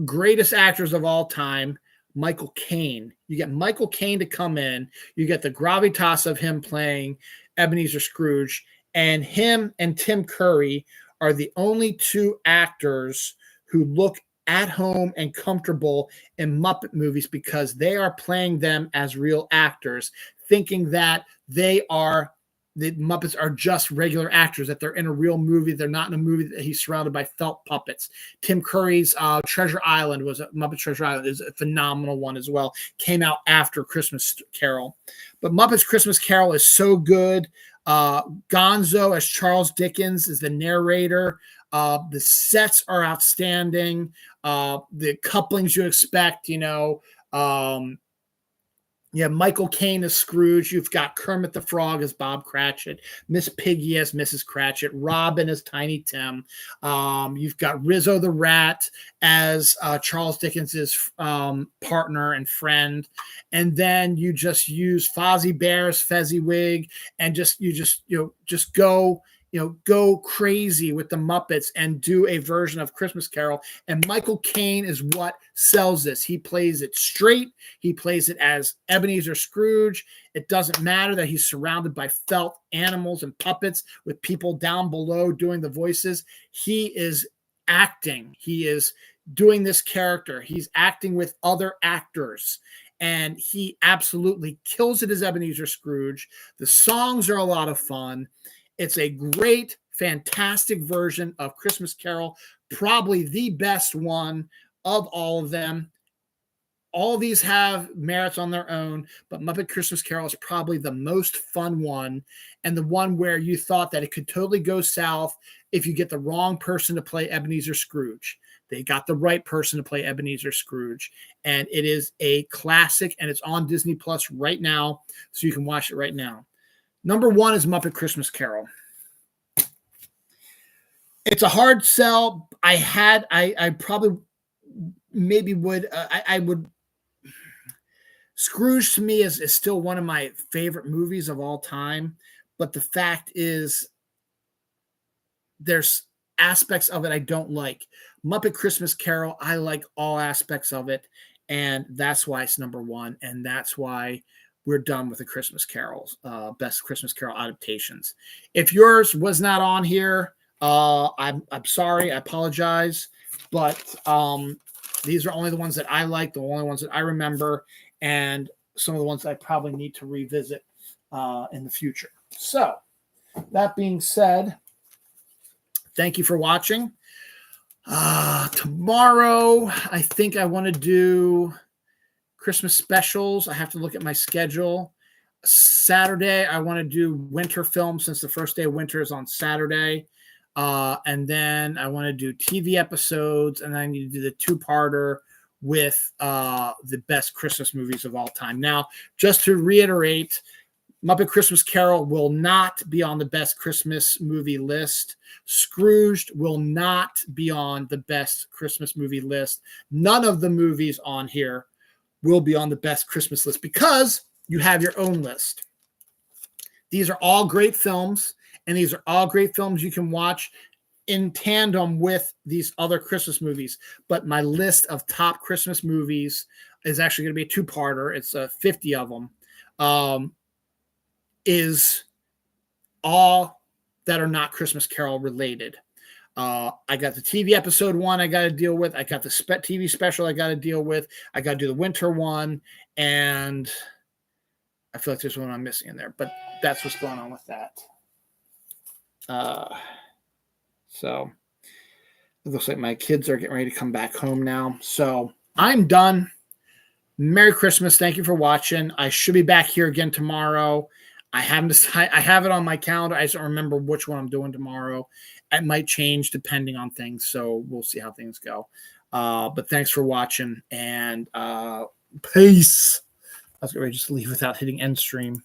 greatest actors of all time, Michael Caine. You get Michael Caine to come in. You get the gravitas of him playing Ebenezer Scrooge, and him and Tim Curry are the only two actors who look at home and comfortable in Muppet movies because they are playing them as real actors, thinking that the Muppets are just regular actors, that they're in a real movie. They're not in a movie that he's surrounded by felt puppets. Tim Curry's Treasure Island was a Muppet Treasure Island is a phenomenal one as well. Came out after Christmas Carol. But Muppets Christmas Carol is so good. Gonzo as Charles Dickens is the narrator. The sets are outstanding. The couplings you expect, Michael Caine as Scrooge. You've got Kermit the Frog as Bob Cratchit, Miss Piggy as Mrs. Cratchit, Robin as Tiny Tim. You've got Rizzo the Rat as Charles Dickens's partner and friend, and then you just use Fozzie Bear's Fezziwig, and just go crazy with the Muppets and do a version of Christmas Carol. And Michael Caine is what sells this. He plays it straight. He plays it as Ebenezer Scrooge. It doesn't matter that he's surrounded by felt animals and puppets with people down below doing the voices. He is acting. He is doing this character. He's acting with other actors. And he absolutely kills it as Ebenezer Scrooge. The songs are a lot of fun. It's a great, fantastic version of Christmas Carol, probably the best one of all of them. All of these have merits on their own, but Muppet Christmas Carol is probably the most fun one, and the one where you thought that it could totally go south if you get the wrong person to play Ebenezer Scrooge. They got the right person to play Ebenezer Scrooge, and it is a classic, and it's on Disney Plus right now, so you can watch it right now. Number one is Muppet Christmas Carol. It's a hard sell. I probably maybe would, I would. Scrooge to me is still one of my favorite movies of all time. But the fact is, there's aspects of it I don't like. Muppet Christmas Carol, I like all aspects of it. And that's why it's number one. And that's why we're done with the Christmas carols, best Christmas Carol adaptations. If yours was not on here, I'm sorry, I apologize, but these are only the ones that I like, the only ones that I remember, and some of the ones that I probably need to revisit in the future. So, that being said, thank you for watching. Tomorrow, I think I want to do Christmas specials. I have to look at my schedule. Saturday, I want to do winter films since the first day of winter is on Saturday. And then I want to do TV episodes, and I need to do the two-parter with the best Christmas movies of all time. Now, just to reiterate, Muppet Christmas Carol will not be on the best Christmas movie list. Scrooged will not be on the best Christmas movie list. None of the movies on here will be on the best Christmas list because you have your own list. These are all great films, and these are all great films you can watch in tandem with these other Christmas movies. But my list of top Christmas movies is actually going to be a two-parter. It's 50 of them. Is all that are not Christmas Carol related. I got the TV episode one I got to deal with. I got the TV special I got to deal with. I got to do the winter one. And I feel like there's one I'm missing in there. But that's what's going on with that. So It looks like my kids are getting ready to come back home now. So I'm done. Merry Christmas. Thank you for watching. I should be back here again tomorrow. I haven't decided. I have it on my calendar. I just don't remember which one I'm doing tomorrow. It might change depending on things. So we'll see how things go. But thanks for watching, and peace. I was going to just leave without hitting end stream.